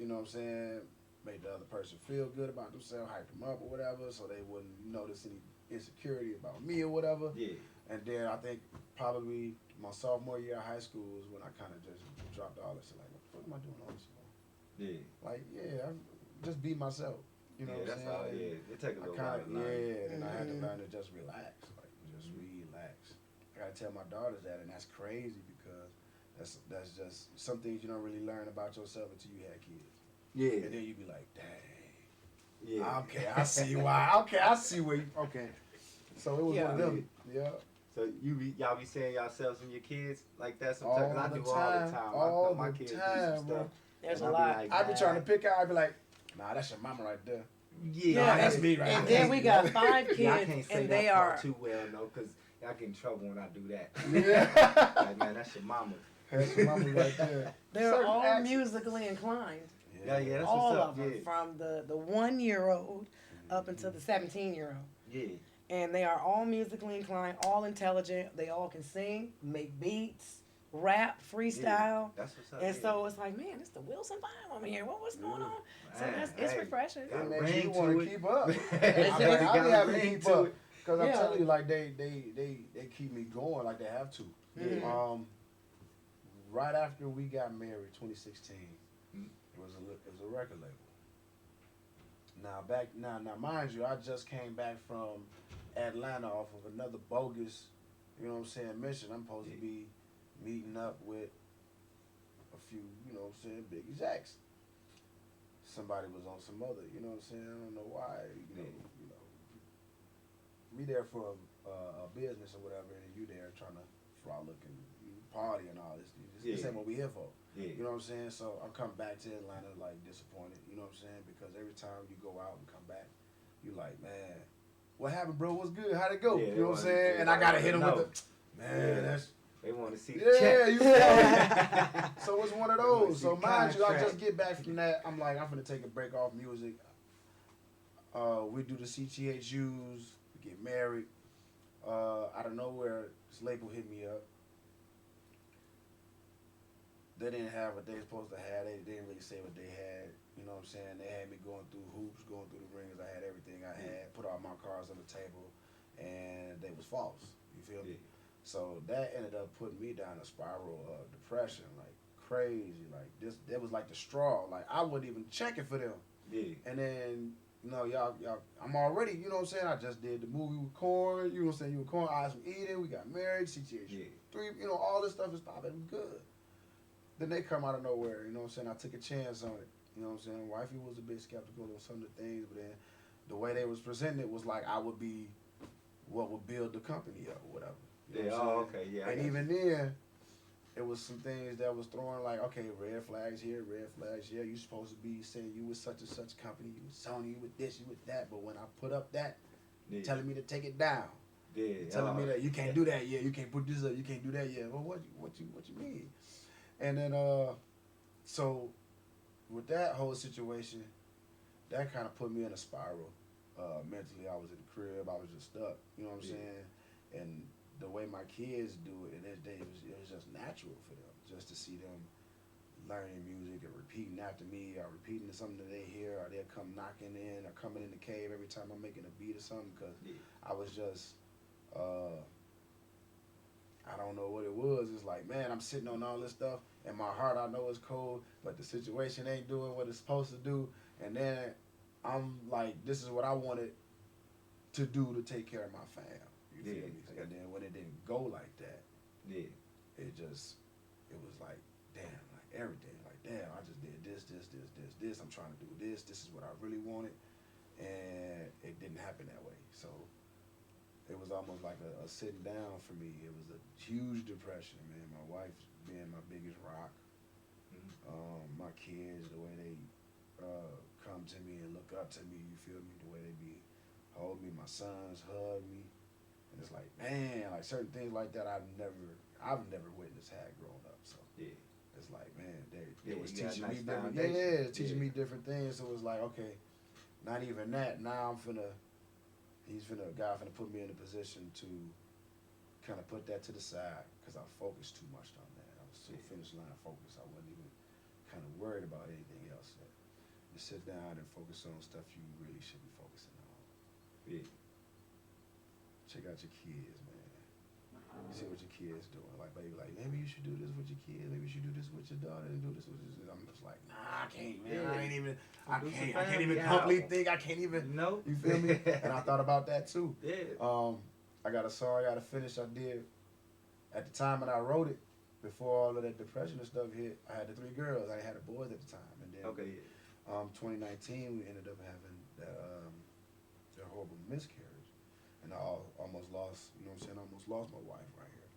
A: know what I'm saying? Make the other person feel good about themselves, hype them up or whatever, so they wouldn't notice any insecurity about me or whatever.
B: Yeah.
A: And then I think probably my sophomore year of high school is when I kind of just dropped all this. Like, what the fuck am I doing all this for?
B: Yeah.
A: Like, yeah, just be myself. You know
B: Yeah,
A: what I'm
B: that's
A: saying?
B: all. Yeah. It take a
A: I
B: little
A: kind
B: while
A: of,
B: to learn.
A: and I had to
C: Mhm.
A: learn to just relax. Like, just relax. I gotta tell my daughters that, and that's crazy because that's just some things you don't really learn about yourself until you had kids.
B: Yeah.
A: And then you be like, dang.
B: Yeah.
A: Okay, I see why. Okay, I see where you. Okay. So it was one of them. Yeah.
B: So y'all be saying yourselves and your kids like that sometimes? 'Cause I do
A: All
B: all the time. I know my kids do some
A: bro.
B: stuff.
C: There's
B: and
C: a
B: I
C: lot.
B: Be like,
A: I be trying to pick out. I be like, nah, that's your mama right there.
B: Yeah,
A: Nah, that's me right
C: And
A: there.
C: then we got 5 kids,
B: Yeah, I can't say
C: and
B: that
C: they
B: part
C: are
B: too well, no, because I get in trouble when I do that.
A: Yeah.
B: Like, man, that's your mama.
A: That's your mama right there.
C: they're
A: Certain
C: all
A: accents.
C: musically inclined.
B: Yeah, that's
C: All
B: what's up.
C: of them,
B: Yeah.
C: from the 1-year-old up until the 17-year-old.
B: Yeah.
C: And they are all musically inclined, all intelligent. They all can sing, make beats, rap, freestyle.
B: Yeah, that's what's up.
C: And
B: yeah.
C: so it's like, man, it's the Wilson vibe over here. What's going on? So
B: Man,
C: it's
B: hey,
C: refreshing.
B: got
A: It
B: a
A: makes
B: ring
A: you
B: to
A: want to
B: it.
A: keep up. I
B: Exactly,
A: be
B: got a
A: having to
B: ring
A: keep
B: to
A: up.
B: it.
A: Because I'm
C: Yeah.
A: telling you, like, they keep me going like they have to.
C: Mhm.
A: Right after we got married, 2016,
B: Mm.
A: it was a record label. Now, mind you, I just came back from Atlanta off of another bogus, you know what I'm saying, mission. I'm supposed to be meeting up with a few, you know what I'm saying, big execs. Somebody was on some other, you know what I'm saying. I don't know why, you know, me there for a business or whatever, and you there trying to frolic and party and all this. This ain't what we here for.
B: Yeah.
A: You know what I'm saying? So I come back to Atlanta like disappointed, you know what I'm saying? Because every time you go out and come back, you like, man, what happened, bro? What's good? How'd it go?
B: Yeah,
A: you know what I'm saying? And I gotta hit him with the, man, that's,
B: They want to see the
A: yeah,
B: check.
A: you feel me? So it's one of
B: They wanna
A: those.
B: see
A: So
B: the
A: mind you, I
B: contract.
A: just get back from that. I'm like, I'm finna take a break off music. We do the CTHUs, we get married. Out of nowhere, this label hit me up. They didn't have what they were supposed to have. They didn't really say what they had. You know what I'm saying? They had me going through hoops, going through the rings. I had everything I had, put all my cards on the table, and they was false. You feel me? So that ended up putting me down a spiral of depression, like crazy. Like this, that was like the straw. Like I wasn't even checking for them.
B: Yeah.
A: And then, you know, y'all, I'm already, you know what I'm saying? I just did the movie with Corn, you know what I'm saying? You with Corn, Eyes from Eden, we got married, CTH3, you know, all this stuff is popping, we good. Then they come out of nowhere, you know what I'm saying? I took a chance on it, you know what I'm saying? Wifey was a bit skeptical on some of the things, but then the way they was presenting it was like I would be what would build the company up or whatever. You know what I'm saying?
B: Okay, yeah.
A: And even then, it was some things that was throwing like, okay, red flags here, red flags here. You supposed to be saying you with such and such company, you with Sony, you with this, you with that. But when I put up that, telling me to take it down, telling me that you can't do that yet, you can't put this up, you can't do that yet. Well, what you mean? And then so with that whole situation, that kind of put me in a spiral. Mentally, I was in the crib, I was just stuck. You know what I'm saying? And the way my kids do it, it was just natural for them, just to see them learning music and repeating after me, or repeating something that they hear, or they'll come knocking in, or coming in the cave every time I'm making a beat or something, because I was just, I don't know what it was. It's like, man, I'm sitting on all this stuff, and my heart, I know it's cold, but the situation ain't doing what it's supposed to do, and then I'm like, this is what I wanted to do to take care of my fam. You feel me? And then when it didn't go like that, it was like, damn, like everything, like damn, I just did this. I'm trying to do this. This is what I really wanted, and it didn't happen that way. So it was almost like a sitting down for me. It was a huge depression, man. My wife being my biggest rock. My kids, the way they come to me and look up to me, you feel me? The way they be hold me, my sons hug me. And it's like, man, like certain things like that I've never witnessed had growing up. So it's like, man, they was teaching me different teaching me different things. So it was like, okay, not even that. Now God finna put me in a position to kind of put that to the side, because I focused too much on that. I was so finish line focused. I wasn't even kind of worried about anything else. You sit down and focus on stuff you really should be focusing on. Check out your kids, man. See what your kids doing. Like, baby, like, maybe you should do this with your kids. Maybe you should do this with your daughter and do this with your. I'm just like, nah, I can't, man. I can't even humbly think. I can't even.
B: No.
A: You feel me? And I thought about that too.
B: Yeah.
A: I got a song I gotta finish. I did at the time when I wrote it. Before all of that depression and stuff hit, I had the 3 girls. I ain't had the boys at the time, and then 2019 we ended up having that horrible miscarriage, and almost lost. You know what I'm saying? Almost lost my wife right here,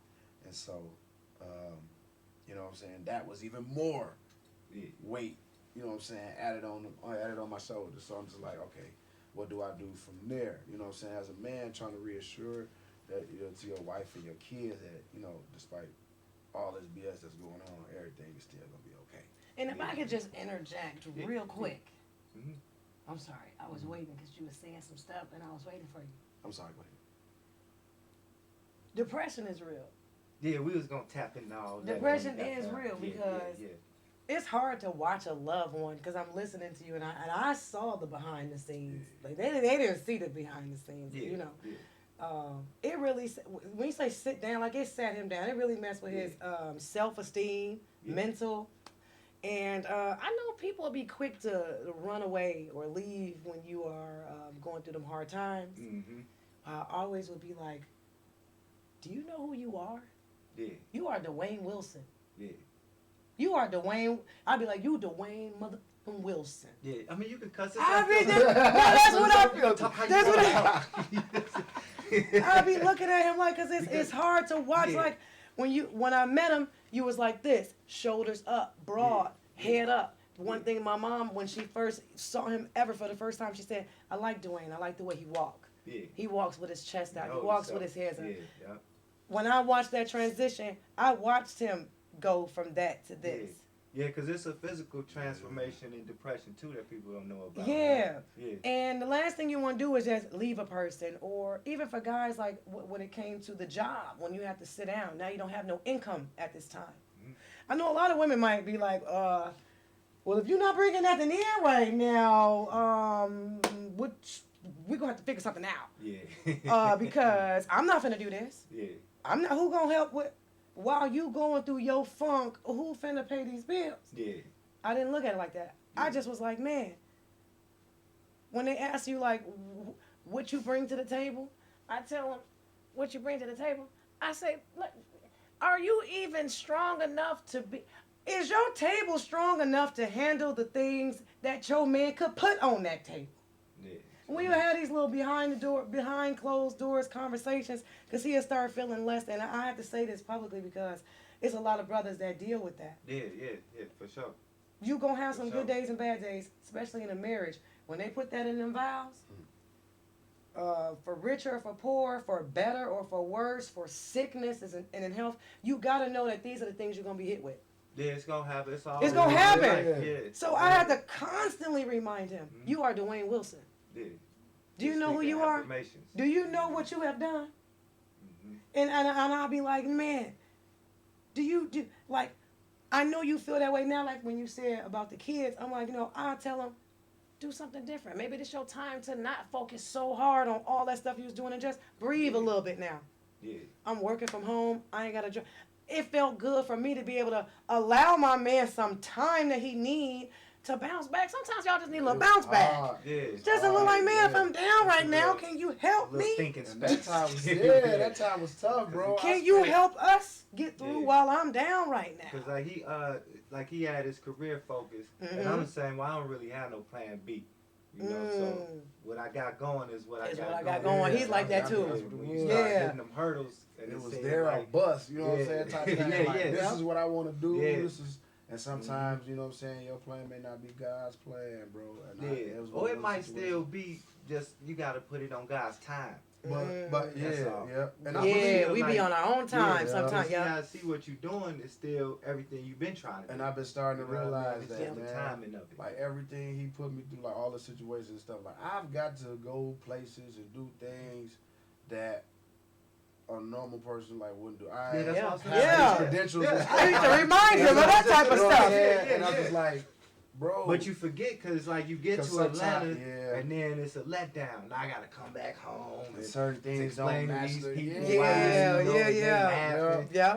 A: and so you know what I'm saying. That was even more weight. You know what I'm saying? Added on my shoulders. So I'm just like, okay, what do I do from there? You know what I'm saying? As a man, trying to reassure that to your wife and your kids that despite all this BS that's going on, everything is still gonna be okay.
C: And if I could just interject real quick.
B: Mm-hmm.
C: I'm sorry. I was waiting because you were saying some stuff and I was waiting for you.
A: I'm sorry, go ahead.
C: Depression is real.
B: Yeah, we was gonna tap into all that.
C: Depression is real because it's hard to watch a loved one because I'm listening to you and I saw the behind the scenes. Like they didn't see the behind the scenes, you know. It really, when you say sit down, like it sat him down. It really messed with his self-esteem, mental. And I know people will be quick to run away or leave when you are going through them hard times.
B: Mm-hmm.
C: I always would be like, do you know who you are?
B: Yeah.
C: You are Dwane Wilson.
B: Yeah.
C: You are Dwane. I'd be like, you Dwane motherfucking Wilson.
B: Yeah. I mean, you can cuss it.
C: I mean, that's what I feel. That's what I'd be looking at him like, cause it's hard to watch.
B: Yeah.
C: Like when I met him, you was like this, shoulders up, broad, head up. One thing my mom, when she first saw him ever for the first time, she said, I like Dwane. I like the way he walk.
B: Yeah.
C: He walks with his chest out. He walks with his hands up.
B: Yeah.
C: When I watched that transition, I watched him go from that to this.
B: Yeah, because it's a physical transformation in depression, too, that people don't know about.
C: Yeah.
B: Yeah.
C: And the last thing you want to do is just leave a person. Or even for guys, like when it came to the job, when you have to sit down, now you don't have no income at this time. Mm-hmm. I know a lot of women might be like, well, if you're not bringing nothing in right now, we're going to have to figure something out.
B: Yeah.
C: Because I'm not finna do this.
B: Yeah.
C: I'm not, who going to help with, while you going through your funk, who finna pay these bills?
B: Yeah.
C: I didn't look at it like that. Yeah. I just was like, man, when they ask you, like, what you bring to the table, I tell them, what you bring to the table? I say, look, are you even strong enough to be, is your table strong enough to handle the things that your man could put on that table? Yeah. We would have these little behind closed doors conversations because he'll start feeling less. And I have to say this publicly because it's a lot of brothers that deal with that.
B: Yeah, for sure.
C: You gonna have some good days and bad days, especially in a marriage. When they put that in them vows, for richer or for poor, for better or for worse, for sickness and in health, you gotta know that these are the things you're gonna be hit with.
B: Yeah, it's gonna happen. It's
C: gonna happen.
B: Yeah.
C: So I have to constantly remind him, you are Dwane Wilson.
B: Yeah.
C: Do you know who you are? Do you know what you have done? Mm-hmm. And I'll be like, man, I know you feel that way now, like when you said about the kids. I'm like, I'll tell them, do something different. Maybe this your time to not focus so hard on all that stuff you was doing and just breathe a little bit now. Yeah. I'm working from home. I ain't got a job. It felt good for me to be able to allow my man some time that he need to bounce back. Sometimes y'all just need a little bounce back. Just a little like, man, if I'm down right now, can you help me?
A: That time was tough, bro.
C: Can you help us get through while I'm down right now?
B: Because he had his career focus, and I'm saying, well, I don't really have no plan B. So what I got going is what I got going.
C: He's like that too.
B: When you start hitting them hurdles, and
A: it was there like, bus. You know what I'm saying? Type of thing. This is what I want to do.
B: Yeah.
A: This is. And sometimes, you know what I'm saying, your plan may not be God's plan, bro. And
B: or it might still be just, you got to put it on God's time.
A: But yeah. And
C: we be on our own time sometimes,
B: You got to see what you're doing is still everything you've been trying to do.
A: And I've been starting to realize that,
B: the timing of it.
A: Like everything he put me through, like all the situations and stuff, like I've got to go places and do things that a normal person like wouldn't do. I have credentials.
C: I need to remind him of that type of stuff.
A: And I'm just like, bro.
B: But you forget because like you get to Atlanta and then it's a letdown. Now I gotta come back home and
A: certain things don't match these people.
C: Yeah.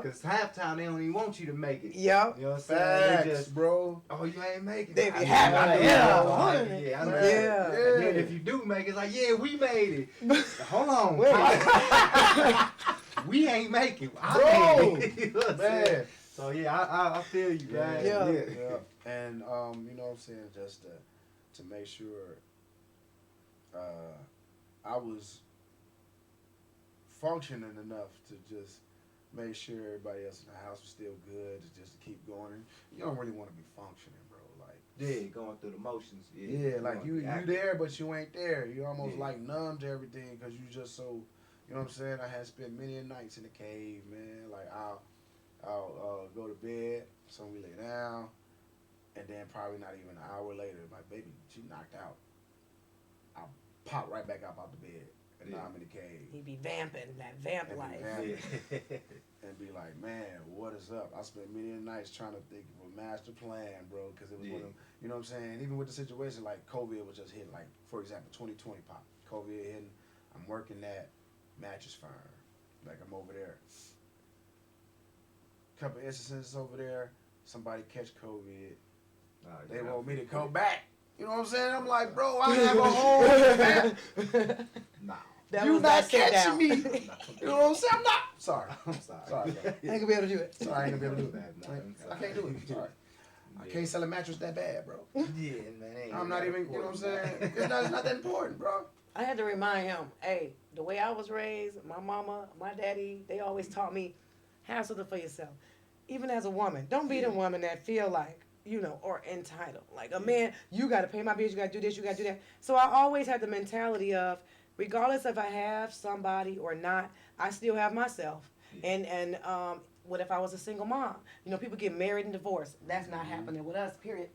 B: Because halftime they don't even want you to make it.
C: Yeah.
B: You know what I'm saying?
A: Facts, just, bro.
B: Oh, you ain't making it.
C: They be happy. Yeah.
B: And then if you do make it, it's like, yeah, we made it. Hold on. We ain't making it. I made it. You know what I'm saying? So yeah, I feel you, man.
A: Yeah. And you know what I'm saying, just to make sure I was functioning enough to just make sure everybody else in the house was still good, just to keep going. You don't really want to be functioning, bro. Like,
B: Yeah, going through the motions.
A: yeah, like you there, but you ain't there. You almost
B: Yeah.
A: like numb to everything because you just so, you know what I'm saying? I had spent many nights in the cave, man. Like I'll go to bed, so we lay down, and then probably not even an hour later, my baby, she knocked out. I'll pop right back up out the bed, and now I'm in the cave.
C: He be vamping, that vamp
A: And
C: life.
A: and be like, man, what is up? I spent many nights trying to think of a master plan, bro, because it was one of them, you know what I'm saying? Even with the situation, like COVID was just hitting, like, for example, 2020 pop. COVID hitting, I'm working that mattress firm. Like, I'm over there. Couple instances over there, somebody catch COVID. They want me to come back. You know what I'm saying? I'm like, bro, I have a whole man.
B: Nah.
A: You not catching me. You know what I'm saying? I'm not. Sorry.
B: I'm sorry.
A: Sorry, bro.
C: I ain't gonna be able to do it.
A: Sorry, I ain't gonna be able to do it.
B: Nah,
A: I can't do it. Sorry. I can't sell a mattress that bad, bro.
B: Yeah, man.
A: I'm not even, you know what I'm saying? It's not that important, bro.
C: I had to remind him, hey, the way I was raised, my mama, my daddy, they always taught me, have something for yourself. Even as a woman, don't be the woman that feel like, you know, or entitled. Like a man, you got to pay my bills, you got to do this, you got to do that. So I always had the mentality of, regardless if I have somebody or not, I still have myself. And what if I was a single mom? You know, people get married and divorced. That's not happening with us, period.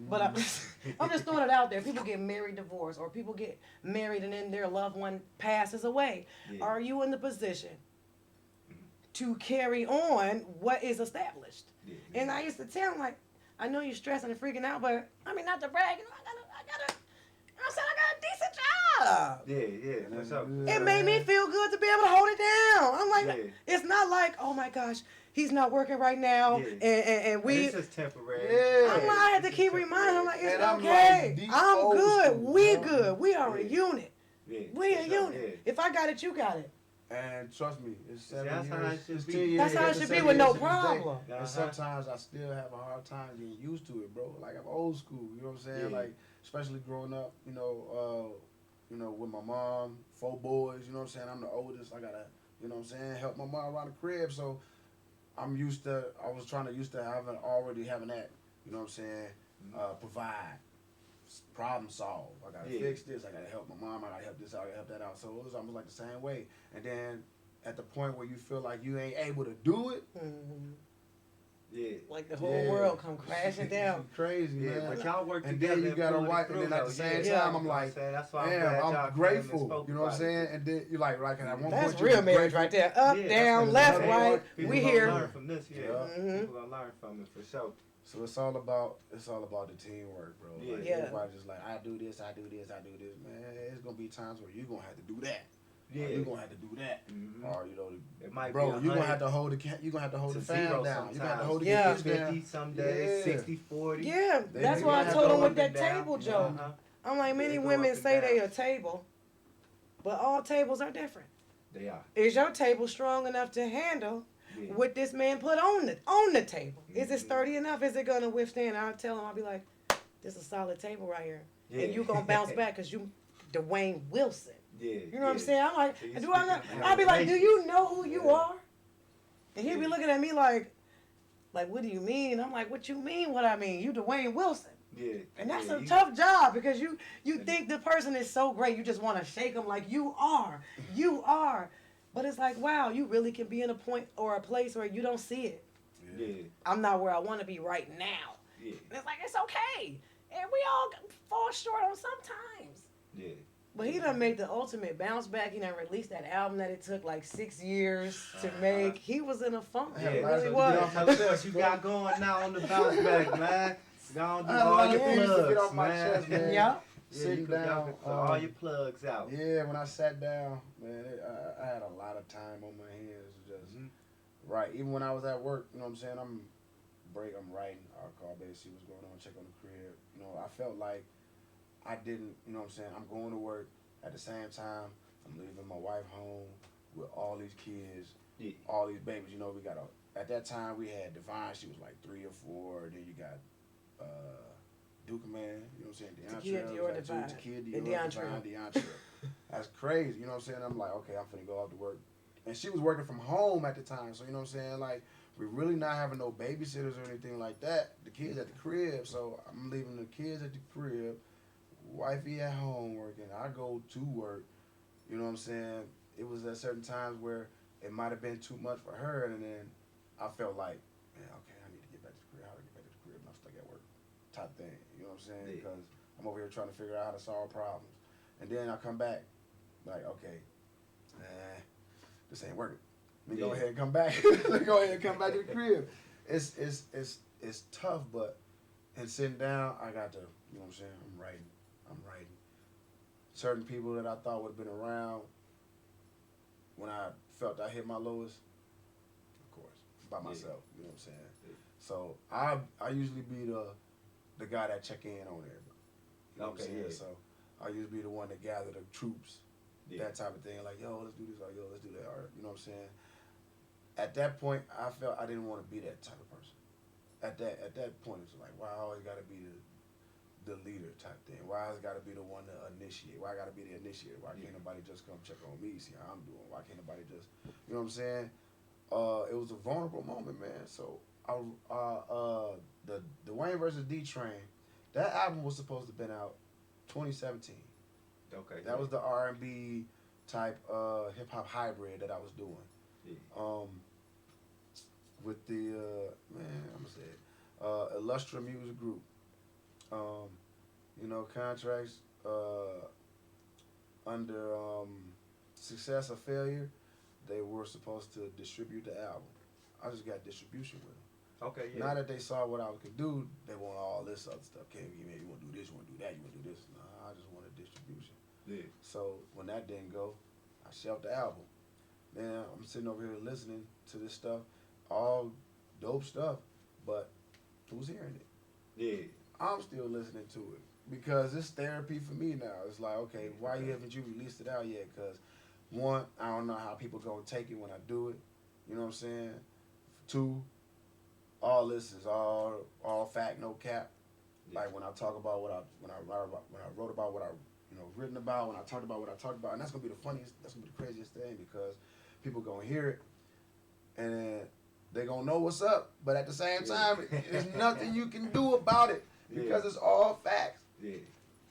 C: But I'm just throwing it out there. People get married, divorced, or people get married and then their loved one passes away.
B: Yeah.
C: Are you in the position to carry on what is established?
B: Yeah.
C: And I used to tell him, like, I know you're stressing and freaking out, but I mean, not to brag, you know, I got a decent job.
B: Yeah. What's up?
C: It made me feel good to be able to hold it down. I'm like, it's not like, oh my gosh, he's not working right now, and we.
B: This is temporary.
A: Yeah.
C: I'm like, I had to keep reminding him, like, it's
A: And I'm
C: okay.
A: like,
C: I'm
A: old
C: good.
A: school,
C: We
A: bro.
C: good. We are a unit.
B: Yeah.
C: We a unit. If I got it, you got it.
A: And trust me, it's 7
B: That's how
A: years.
B: it should
A: It's
B: be.
A: 10 years.
C: That's how it
A: it's
C: should be
A: 7
C: with no
A: years to this day.
C: problem.
A: And sometimes I still have a hard time getting used to it, bro. Like I'm old school, you know what I'm saying?
B: Yeah.
A: Like especially growing up, you know, with my mom, 4 boys, you know what I'm saying? I'm the oldest. I gotta, you know what I'm saying, help my mom around the crib. So I was trying to already having that, you know what I'm saying, provide, problem solve. I gotta fix this, I gotta help my mom, I gotta help this out, I gotta help that out. So it was almost like the same way. And then at the point where you feel like you ain't able to do it,
B: Yeah.
C: Like the whole world come crashing down.
A: Crazy,
B: Yeah,
A: man.
B: but y'all work
A: And
B: together.
A: then you gotta
B: pull it
A: wipe, and
B: through,
A: then at
B: though.
A: the same
B: Yeah.
A: time, I'm like,
B: that's why
A: damn,
B: I'm
A: I'm grateful. You know what I'm saying? And then you like at one
C: That's
A: point,
C: real marriage right there. Up, down, left, right. We here.
B: Learn from this,
A: Yeah.
B: People gonna learn from it for sure.
A: So it's all about the teamwork, bro.
B: Yeah.
A: Like,
C: Yeah.
A: everybody just like, I do this, man. It's gonna be times where you're gonna have to do that.
B: Yeah.
A: Or you're gonna have to do that.
B: Mhm.
A: Or you know,
B: It might
A: bro,
B: be
A: you're gonna have to hold the fam down. You gotta hold the
C: Yeah.
A: kids down.
B: 50 some days,
A: Yeah.
B: 60-40.
C: Yeah,
A: They
C: that's
A: do
C: why I
A: have
C: told
A: to
C: him
A: go
C: with
A: up
C: that
B: and down.
C: table joke.
B: Uh-huh.
C: I'm like, many
B: They go
C: women
B: up and
C: say they
B: down.
C: a table, but all tables are different.
B: They are.
C: Is your table strong enough to handle
B: Yeah.
C: what this man put on the table? Is it sturdy enough? Is it gonna withstand? I'll tell him, I'll be like, this is a solid table right here.
B: Yeah.
C: And you gonna bounce back because you Dwane Wilson.
B: Yeah.
C: You know what I'm saying? I'm like,
B: So you
C: do I not?
B: speaking
C: I'll be like, do
B: relation.
C: you know who you
B: Yeah.
C: are? And he'll be
B: Yeah.
C: looking at me like, what do you mean? I'm like, what you mean? What I mean? You Dwane Wilson.
B: Yeah.
C: And that's
B: Yeah,
C: a
B: you-
C: tough job because you think the person is so great, you just want to shake them like you are. But it's like, wow, you really can be in a point or a place where you don't see it.
B: Yeah.
C: I'm not where I want to be right now.
B: Yeah.
C: And it's like, it's okay. And we all fall short on sometimes.
B: Yeah.
C: But he done made the ultimate bounce back. He done released that album that it took like 6 years to make. He was in a funk.
A: Yeah,
C: He
A: last
C: really
A: time
C: was.
B: Tell us what you got going now on the bounce back, man. Go on, do
A: I had a
B: all
A: lot
B: your
A: of things to
B: plugs,
A: get off my
B: man.
A: chest, man.
C: Yeah.
B: Yeah,
A: Sitting
B: you can
A: down,
B: all your plugs out.
A: Yeah, when I sat down, man, I had a lot of time on my hands. Just right. Even when I was at work, you know what I'm saying? I'm writing. I'll call baby, see what's going on, check on the crib. You know, I felt like I didn't, you know what I'm saying? I'm going to work. At the same time, I'm leaving my wife home with all these kids, all these babies. You know, at that time we had Divine, she was like 3 or 4. Then you got Duke Man, you know what I'm saying?
C: Takia,
A: DeAndre,
C: Dior,
A: was
C: Divine.
A: like Takia,
C: And
A: Dior,
C: DeAndre.
A: Divine, DeAndre. That's crazy, you know what I'm saying? I'm like, okay, I'm finna go out to work. And she was working from home at the time, so you know what I'm saying? Like, we're really not having no babysitters or anything like that. The kids at the crib, so I'm leaving the kids at the crib, wifey at home working. I go to work, you know what I'm saying? It was at certain times where it might have been too much for her, and then I felt like, man, okay, I need to get back to the crib. How do I get back to the crib? And I'm stuck at work, type thing. You know what I'm saying?
B: Yeah.
A: Because I'm over here trying to figure out how to solve problems, and then I come back, like, okay, this ain't working. Let me go ahead and come back. Let me go ahead and come back to the crib. It's tough, but and sitting down, I got to, you know what I'm saying? I'm writing. Certain people that I thought would have been around when I felt I hit my lowest, of course, by myself. You know what I'm saying?
B: Yeah.
A: So I usually be the guy that check in on everybody. You know what I'm saying?
B: Yeah.
A: So I usually be the one that gather the troops, that type of thing. Like, yo, let's do this, or yo, let's do that, or you know what I'm saying? At that point, I felt I didn't want to be that type of person. At that point, it's like, why I always got to be the leader type thing? Why I got to be the one to initiate? Why I got to be the initiator? Why can't nobody just come check on me, see how I'm doing? Why can't nobody just, you know what I'm saying? It was a vulnerable moment, man. So the Dwane versus D Train, that album was supposed to have been out 2017.
B: Okay.
A: That was the R&B type hip hop hybrid that I was doing.
B: Yeah.
A: With the I'm gonna say it, Illustra Music Group. You know, contracts under Success or Failure, they were supposed to distribute the album. I just got distribution with them.
B: Okay, yeah.
A: Now that they saw what I could do, they want all this other stuff. Okay, man, you want to do this, you want to do that, you want to do this. Nah, I just wanted distribution.
B: Yeah.
A: So when that didn't go, I shelved the album. Then I'm sitting over here listening to this stuff, all dope stuff, but who's hearing it?
B: Yeah.
A: I'm still listening to it because it's therapy for me now. It's like, okay, why haven't you released it out yet? Because one, I don't know how people gonna take it when I do it. You know what I'm saying? Two, all this is all fact, no cap.
B: Yeah.
A: Like when I talk about when I wrote about what I written about, when I talked about what I talked about, and that's gonna be the funniest, that's gonna be the craziest thing because people gonna hear it and they gonna know what's up, but at the same time, there's nothing you can do about it because it's all facts.
B: Yeah.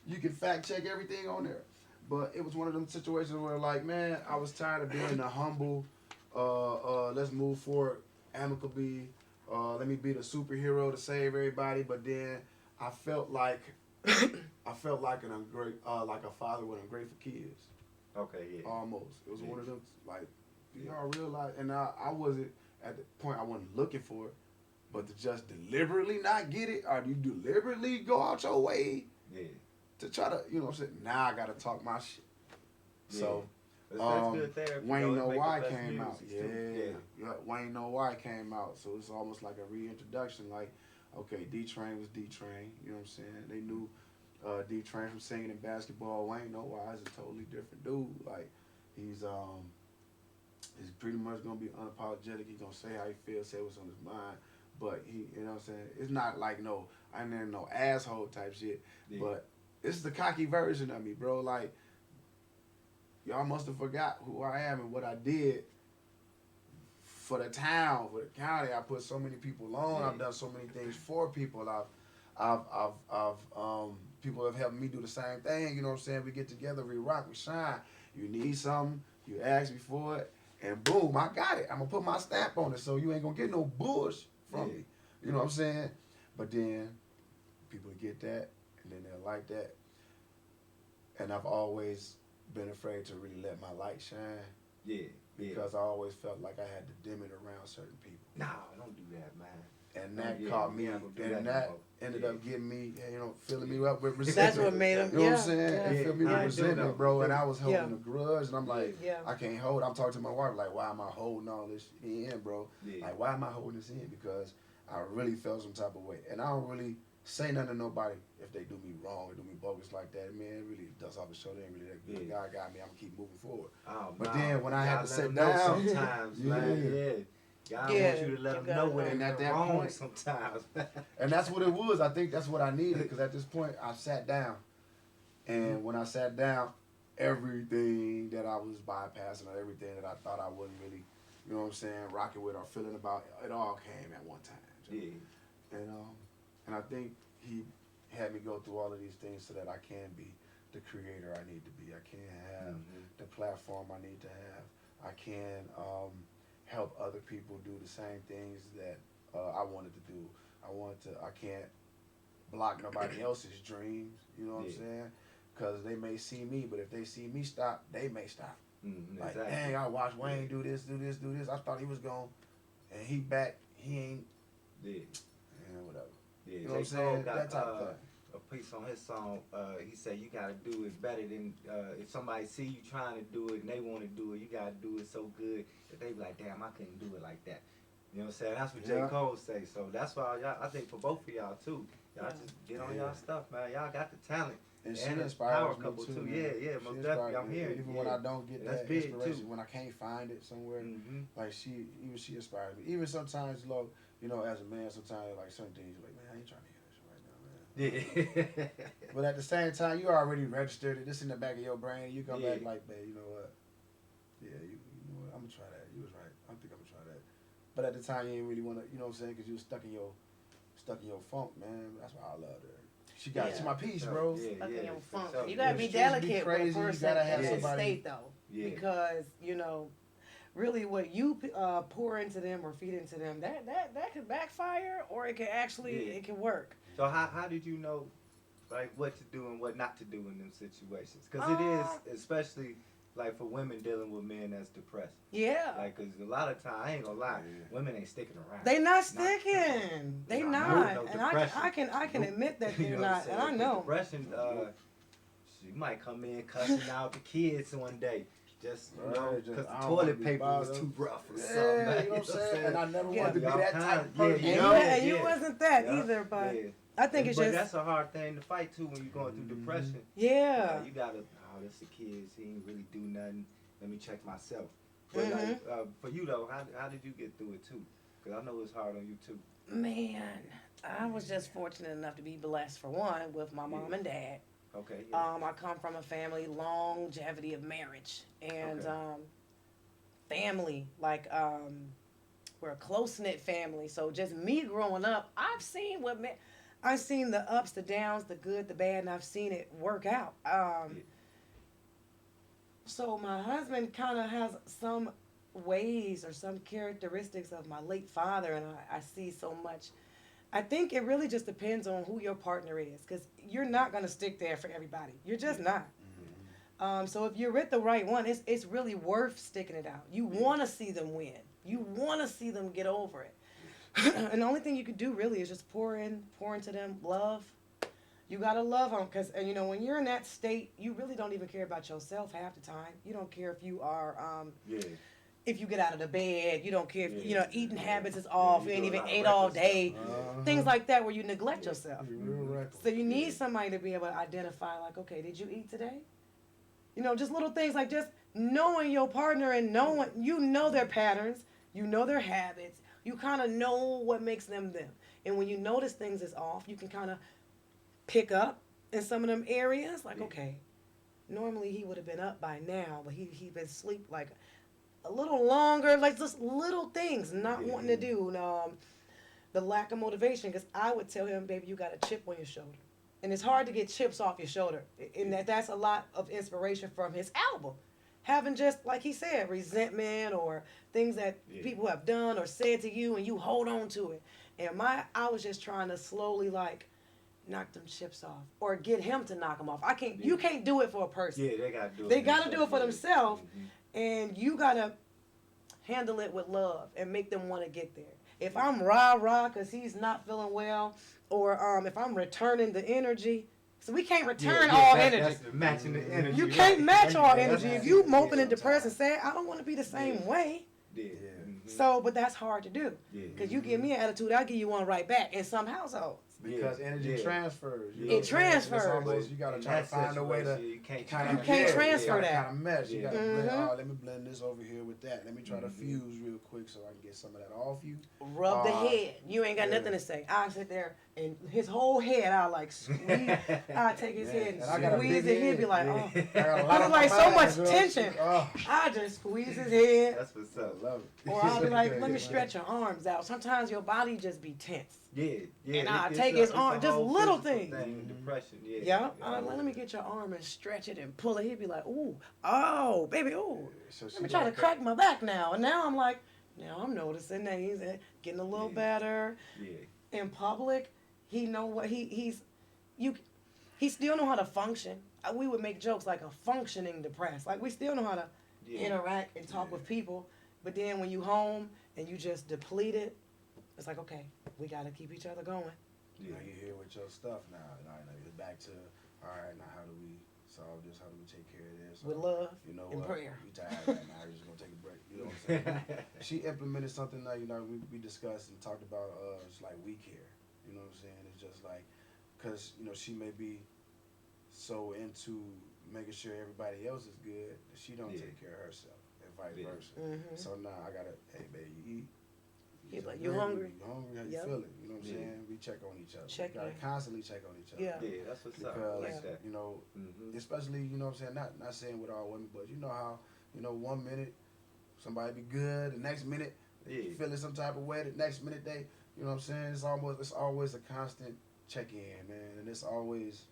A: You can fact check everything on there. But it was one of them situations where, like, man, I was tired of being the humble, let's move forward amicably, let me be the superhero to save everybody. But then I felt like like a father with ungrateful kids.
B: Okay, yeah.
A: Almost. It was one of them, like, y'all realize, and I wasn't, at the point I wasn't looking for it, but to just deliberately not get it, or you deliberately go out your way to try to, you know what I'm saying, now I got to talk my shit.
B: Yeah.
A: So,
B: That's good therapy.
A: Wayne Know
B: Make
A: Why
B: the best
A: came out.
B: music,
A: Yeah, Wayne Know Why came out. So it's almost like a reintroduction. Like, okay, D Train was D Train. You know what I'm saying? They knew D Train from singing in basketball. Wayne Know Why is a totally different dude. Like, he's pretty much gonna be unapologetic. He's gonna say how he feels, say what's on his mind. But he, you know what I'm saying? It's not like I ain't no asshole type shit.
B: Yeah.
A: But it's the cocky version of me, bro. Like, y'all must have forgot who I am and what I did for the town, for the county. I put so many people on. I've done so many things for people. People have helped me do the same thing. You know what I'm saying? We get together, we rock, we shine. You need something, you ask me for it, and boom, I got it. I'm gonna put my stamp on it, so you ain't gonna get no bush from me. You know what I'm saying? But then people get that, and then they'll like that. And I've always been afraid to really let my light shine.
B: Yeah.
A: Because I always felt like I had to dim it around certain people.
B: No, don't do that, man.
A: And that caught me, and that ended up getting me, filling me up with resentment.
C: That's what made him.
A: You know what I'm saying? It filled me with resentment, bro. And I was holding a grudge, and I'm like, I can't hold. I'm talking to my wife, like, why am I holding all this in, bro?
B: Yeah.
A: Like, why am I holding this in? Because I really felt some type of way, and I don't really say nothing to nobody if they do me wrong or do me bogus like that. Man, it really does off the show. They ain't really that good. God got me. I'm gonna keep moving forward.
B: Oh,
A: But then when I had to sit
B: down,
A: down,
B: sometimes, man, God
C: Yeah,
B: wants you to let
C: you
B: them
C: gotta
B: know when
C: know.
A: And
B: they're
A: at that
B: wrong
A: point-
B: sometimes.
A: And that's what it was. I think that's what I needed, because at this point I sat down, and when I sat down, everything that I was bypassing, or everything that I thought I wasn't really, you know what I'm saying, rocking with or feeling about, it all came at one time.
B: Yeah.
A: And I think he had me go through all of these things so that I can be the creator I need to be. I can have the platform I need to have. I can help other people do the same things that I wanted to do. I can't block nobody else's dreams, you know what I'm saying? Because they may see me, but if they see me stop, they may stop. Like,
B: Exactly.
A: dang, I watched Wayne do this. I thought he was going, and he back, he ain't,
B: Yeah.
A: whatever.
B: Yeah.
A: You know what I'm
B: J. Cole
A: saying?
B: got,
A: That type of thing.
B: a piece on his song. He said you gotta do it better than if somebody see you trying to do it and they want to do it. You gotta do it so good that they be like, damn, I couldn't do it like that. You know what I'm saying? That's what
A: Yeah.
B: J. Cole say. So that's why y'all. I think for both of y'all too. Y'all just get on y'all stuff, man. Y'all got the talent.
A: And she
B: And a
A: inspires
B: power
A: me
B: couple
A: too.
B: too.
A: Man.
B: Yeah,
A: She
B: most
A: inspires
B: definitely. I'm
A: me.
B: hearing
A: Even
B: you.
A: when
B: Yeah.
A: I don't get
B: That's
A: that
B: big,
A: inspiration,
B: too.
A: when I can't find it somewhere, like she inspires me. Even sometimes, Lord, you know, as a man, sometimes like certain things, you're like, man, I ain't trying to hear this right now, man.
B: Yeah.
A: But at the same time, you already registered it. This in the back of your brain. You come back like, babe, you know what? Yeah, you know what? I'm gonna try that. You was right. I think I'm gonna try that. But at the time, you ain't really wanna, you know what I'm saying? Because you was stuck in your funk, man. That's why I loved her. She my piece, bro.
C: Stuck in your funk.
B: So,
C: You gotta be
A: If streets be
C: delicate
A: crazy,
C: with a
A: you
C: person
A: gotta
C: in
A: have
C: that
A: somebody-
C: state though, because you know, really what you pour into them or feed into them, that could backfire, or it can actually it can work.
B: So how did you know, like, what to do and what not to do in them situations? Because it is, especially like for women dealing with men that's depressed.
C: Yeah.
B: Like, cause a lot of time, I ain't gonna lie, women ain't sticking around.
C: They not sticking. They not.
B: No
C: And
B: depression.
C: I can admit that
B: You
C: they're
B: know what
C: not.
B: I'm
C: And I
B: saying?
C: know.
B: Depression, she might come in cussing out the kids one day. Just, you know,
A: Right, just,
B: because the
A: I don't wanna
B: toilet
A: be
B: paper was
A: bothered.
B: too rough or
A: Yeah,
B: something. man.
A: you know what I'm saying? And I never
C: Yeah.
A: wanted to be that type of person.
B: Yeah,
C: And
B: know?
C: you wasn't that
B: Yeah.
C: either, but
B: Yeah.
C: I think it's
B: but
C: just
B: that's a hard thing to fight too when you're going through depression.
C: yeah.
B: You gotta, oh, that's the kids. He ain't really do nothing. Let me check myself. But like, for you though, how did you get through it too? Because I know it's hard on you too.
C: Man, I was just fortunate enough to be blessed for one with my mom and dad.
B: Okay.
C: I come from a family longevity of marriage and family like we're a close knit family. So just me growing up, I've seen I've seen the ups, the downs, the good, the bad, and I've seen it work out. So my husband kind of has some ways or some characteristics of my late father, and I see so much. I think it really just depends on who your partner is, because you're not going to stick there for everybody. You're just not. So if you're with the right one, it's really worth sticking it out. You want to see them win. You want to see them get over it. And the only thing you can do really is just pour into them love. You gotta love them, because you know when you're in that state, you really don't even care about yourself half the time. You don't care if you are if you get out of the bed. You don't care if you know eating habits is off. You ain't even ate all day. Things like that where you neglect yourself. So you need somebody to be able to identify, like, okay, did you eat today? You know, just little things like just knowing your partner and knowing you know their patterns, you know their habits, you kind of know what makes them them. And when you notice things is off, you can kind of pick up in some of them areas. Like, okay, normally he would have been up by now, but he been asleep like a little longer. Like just little things, not wanting to do. The lack of motivation, because I would tell him, baby, you got a chip on your shoulder. And it's hard to get chips off your shoulder. And that's a lot of inspiration from his album. Having just, like he said, resentment or things that people have done or said to you and you hold on to it. And I was just trying to slowly like knock them chips off or get him to knock them off. You can't do it for a person.
B: Yeah, they gotta do it.
C: They gotta do it for themselves. And you gotta handle it with love and make them want to get there. If I'm rah-rah because he's not feeling well, or if I'm returning the energy, so we can't return all energy.
B: That's matching the energy.
C: You can't match all energy. If you moping and depressed and sad, I don't want to be the same way. So, but that's hard to do. Because you give me an attitude, I'll give you one right back in some households.
A: because energy transfers. You
C: It
A: know what I'm saying?
C: transfers.
A: It's almost, you gotta
B: In
A: try to
B: that
A: find a way to
B: situation, you can't
A: kind
C: You
A: of
C: can't transfer that.
A: kind of mesh. You
B: Yeah.
A: gotta blend.
C: Mhm.
A: Oh, let me blend this over here with that. Let me try to fuse real quick so I can get some of that off you.
C: Rub the head. You ain't got
A: yeah.
C: nothing to say. I sit there and his whole head, I like squeeze. I take his
A: Man,
C: head
A: and
C: and
A: I got a
C: squeeze
A: big
C: it. He'd
A: head.
C: be like,
B: Yeah.
C: oh.
A: I got a lot
C: I was
A: on
C: like
A: my
C: so
A: mind,
C: much
A: girl.
C: tension.
A: Oh,
C: I just squeeze his head.
B: That's what's
A: I
B: up.
A: love it.
C: Or I'll be like,
A: Yeah,
C: let me
A: man.
C: stretch your arms out. Sometimes your body just be tense.
B: Yeah.
C: And I
B: it's
C: take
B: a-
C: his
B: it's a
C: arm, just
B: whole
C: little
B: physical
C: things.
B: thing, depression. Yeah.
C: Yeah. I'm like, let me get your arm and stretch it and pull it. He'd be like, ooh, oh, baby, ooh.
A: So
C: Let me try to crack my back now. And now I'm like, now I'm noticing that he's getting a little better.
B: Yeah.
C: In public, he know what he still know how to function. We would make jokes like a functioning depressed. Like we still know how to interact and talk with people. But then when you home and you just depleted, it's like, okay, we got to keep each other going.
A: Now you're here with your stuff now. Now it's back to, all right, now how do we solve this? How do we take care of this?
C: With love
A: You know
C: and
A: what?
C: prayer.
A: We tired right now. We're just going to take a break. You know what I'm saying? She implemented something that, we discussed and talked about, it's like we care. You know what I'm saying? It's just like, because, she may be so into making sure everybody else is good that she don't take care of herself and vice versa.
C: Mm-hmm.
A: So now I got to, hey, baby, you eat.
C: He's like, you hungry?
A: You hungry? How you
C: Yep.
A: feeling? You know what I'm saying? We check on each other.
C: Check
A: We gotta
C: in.
A: constantly check on each other.
C: Yeah.
B: Yeah, that's what's up.
A: Because,
B: Like that.
A: especially, you know what I'm saying? Not saying with all women, but you know how, 1 minute somebody be good, the next minute feeling some type of way, the next minute they, you know what I'm saying? It's always a constant check in, man. And it's always,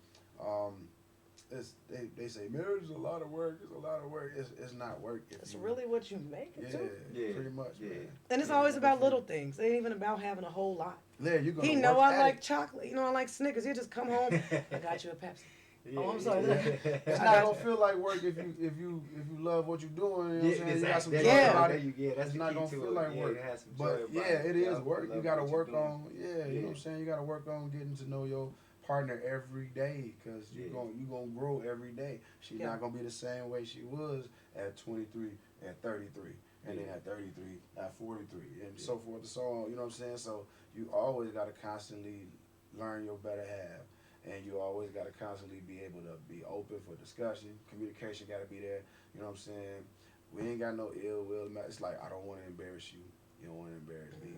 A: they say marriage is a lot of work. It's a lot of work. It's not work.
C: It's really what you make it to.
B: Yeah.
A: Pretty much, man.
C: And it's always about little things. It ain't even about having a whole lot.
A: Yeah, you're gonna
C: He know
A: work
C: I
A: at
C: like
A: it.
C: chocolate. I like Snickers. He'll just come home. I got you a Pepsi.
B: Yeah,
C: Oh, I'm sorry.
A: It's not gonna feel like work if you love what you're doing. You know what I'm saying? You got some joy
C: Yeah.
A: about it.
B: That's
A: It's
B: the
A: not
B: key
A: gonna
B: to
A: feel
B: it.
A: like work.
B: It has some
A: But
B: joy about
A: yeah, it is
B: Yeah,
A: work.
B: love
A: You gotta
B: what you're
A: work
B: doing.
A: on. Yeah, you know what I'm saying. You gotta work on getting to know your partner every day, because you gonna grow every day. She's not gonna be the same way she was at 23, at 33, and then at 33, at 43, and so forth and so on. You know what I'm saying? So you always gotta constantly learn your better half. And you always got to constantly be able to be open for discussion. Communication got to be there. You know what I'm saying? We ain't got no ill will. It's like, I don't want to embarrass you. You don't want to embarrass me.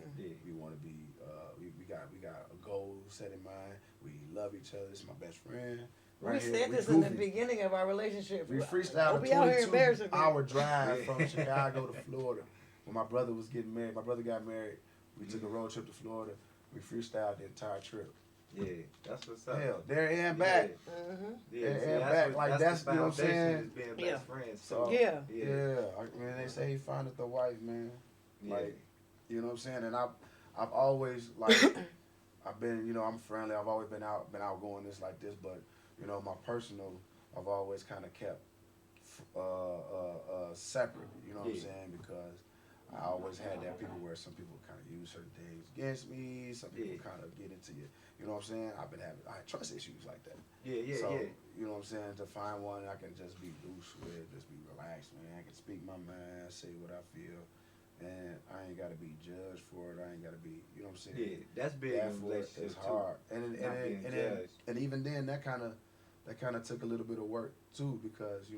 A: We want to be. We got a goal set in mind. We love each other. It's my best friend.
C: We said this in the beginning of our relationship.
A: We freestyled a 22-hour drive from Chicago to Florida. When my brother was getting married, my brother got married. We took a road trip to Florida. We freestyled the entire trip.
B: Yeah, that's what's up.
A: Hell, there and back.
B: Yeah,
A: And back. Like, that's
B: the
A: you know what I'm
B: foundation
A: saying?
B: is being best friends.
A: So,
C: Yeah.
A: I mean, they say he found the wife, man. Like, you know what I'm saying? And I've always, like, I've been, I'm friendly. I've always been outgoing this like this, but my personal, I've always kind of kept separate. You know what I'm saying? Because I always had that people where some people kind of use certain things against me. Some people kind of get into you. You know what I'm saying? I had trust issues like that. So, you know what I'm saying? To find one I can just be loose with, just be relaxed, man. I can speak my mind, say what I feel. And I ain't got to be judged for it. I ain't got to be, you know what I'm saying?
B: Yeah, that's big in relationships
A: It's hard.
B: too.
A: And even then, that kind of took a little bit of work too, because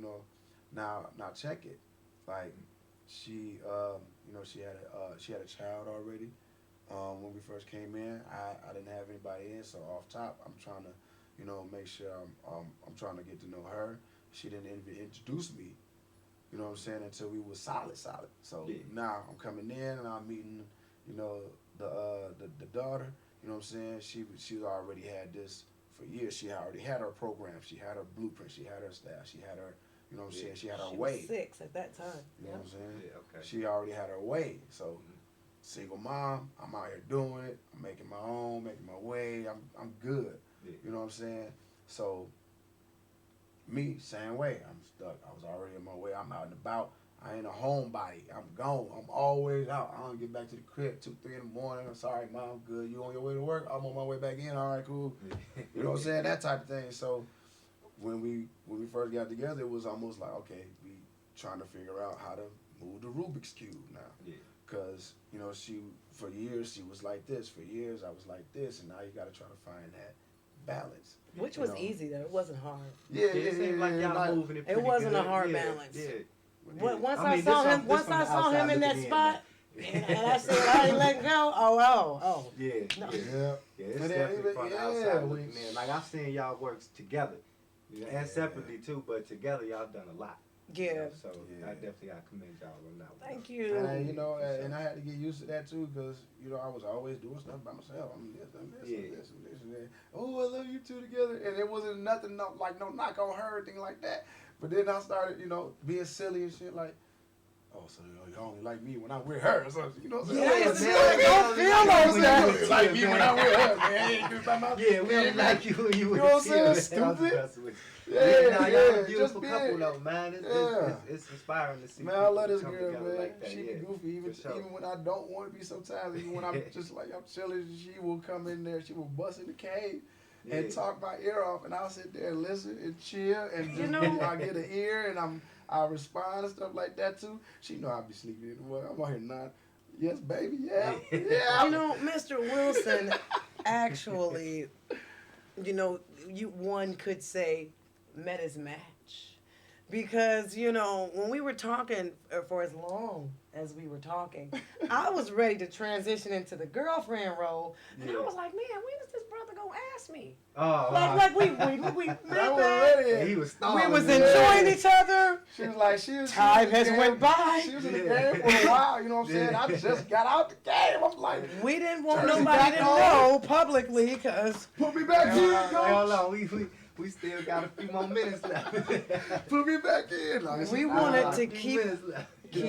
A: now check it, like she she had a child already. When we first came in, I didn't have anybody in, so off top, I'm trying to make sure I'm trying to get to know her. She didn't even introduce me. You know what I'm saying? Until we was solid. So now I'm coming in and I'm meeting, the daughter. You know what I'm saying? She already had this for years. She already had her program. She had her blueprint. She had her style. She had her, you know what I'm saying? She had her way.
C: She was 6 at that time.
A: You know what I'm saying?
B: Yeah, okay.
A: She already had her way. So single mom, I'm out here doing it. I'm making my own, making my way. I'm good.
B: Yeah.
A: You know what I'm saying? So me, same way. I'm stuck. I was already on my way. I'm out and about. I ain't a homebody. I'm gone. I'm always out. I don't get back to the crib 2, 3 in the morning. I'm sorry, Mom. I'm good. You on your way to work? I'm on my way back in. All right, cool. You know what I'm saying? That type of thing. So when we first got together, it was almost like, okay, we trying to figure out how to move the Rubik's Cube now.
B: Yeah.
A: Because, know, for years she was like this. For years I was like this, and now you got to try to find that balance.
C: Which was easy though. It wasn't hard.
B: It seemed like y'all moving it pretty
C: wasn't
B: good.
C: a hard balance.
B: Yeah.
C: Once
B: I mean,
C: I saw him in that spot, and I said I ain't letting go. Oh.
B: Yeah.
C: No.
A: Yeah.
B: Yeah, it's definitely from the outside looking in. Like I've seen y'all work together, and separately too, but together y'all done a lot.
C: Yeah.
B: So I definitely gotta commend y'all on that one.
C: Thank you.
A: And you know, and I had to get used to that too, because you know I was always doing stuff by myself. I'm this, I'm this, and that. Oh, I love you two together, and it wasn't nothing like no knock on her or anything like that. But then I started, you know, being silly and shit like. Oh, so you only like me when I'm with her or something, you know what I'm saying?
C: Don't feel like that.
A: You like me when I'm with her, man. Ain't just about my
B: Yeah, we don't like you when you with
A: know what I'm saying?
B: Tia,
A: Stupid.
B: Yeah, y'all a
A: just
B: beautiful
A: being-
B: couple though, man. It's inspiring to see.
A: Man, I love this
B: come
A: girl,
B: together
A: man.
B: like that.
A: She
B: Yeah,
A: be goofy, even
B: for sure.
A: even when I don't want to be sometimes. Even when I'm just like, I'm chilling, she will come in there, she will bust in the cave and talk my ear off, and I'll sit there and listen and chill, and just, I get an ear, and I respond and stuff like that too. She know I be sleeping. Well, I'm out here not. Yes, baby. Yeah. Yeah.
C: You know, Mr. Wilson, actually, you know, one could say met his match. Because, you know, when we were talking for as long as we were talking, I was ready to transition into the girlfriend role. And I was like, man, when is this brother going to ask me?
B: Oh,
C: Like we met
A: I was
C: that.
A: ready.
B: he was
C: We
B: stalling.
C: was enjoying each other.
A: She was like,
C: Time has went by.
A: She was in the game for a while, you know what I'm saying? I just got out the game. I'm like,
C: We didn't want
A: Turn it
C: nobody
A: back
C: to
A: on.
C: know publicly because
A: put me back in,
B: Hold
A: coach.
B: on, we still got a few more minutes left.
A: Put me back in. Like,
C: we wanted to keep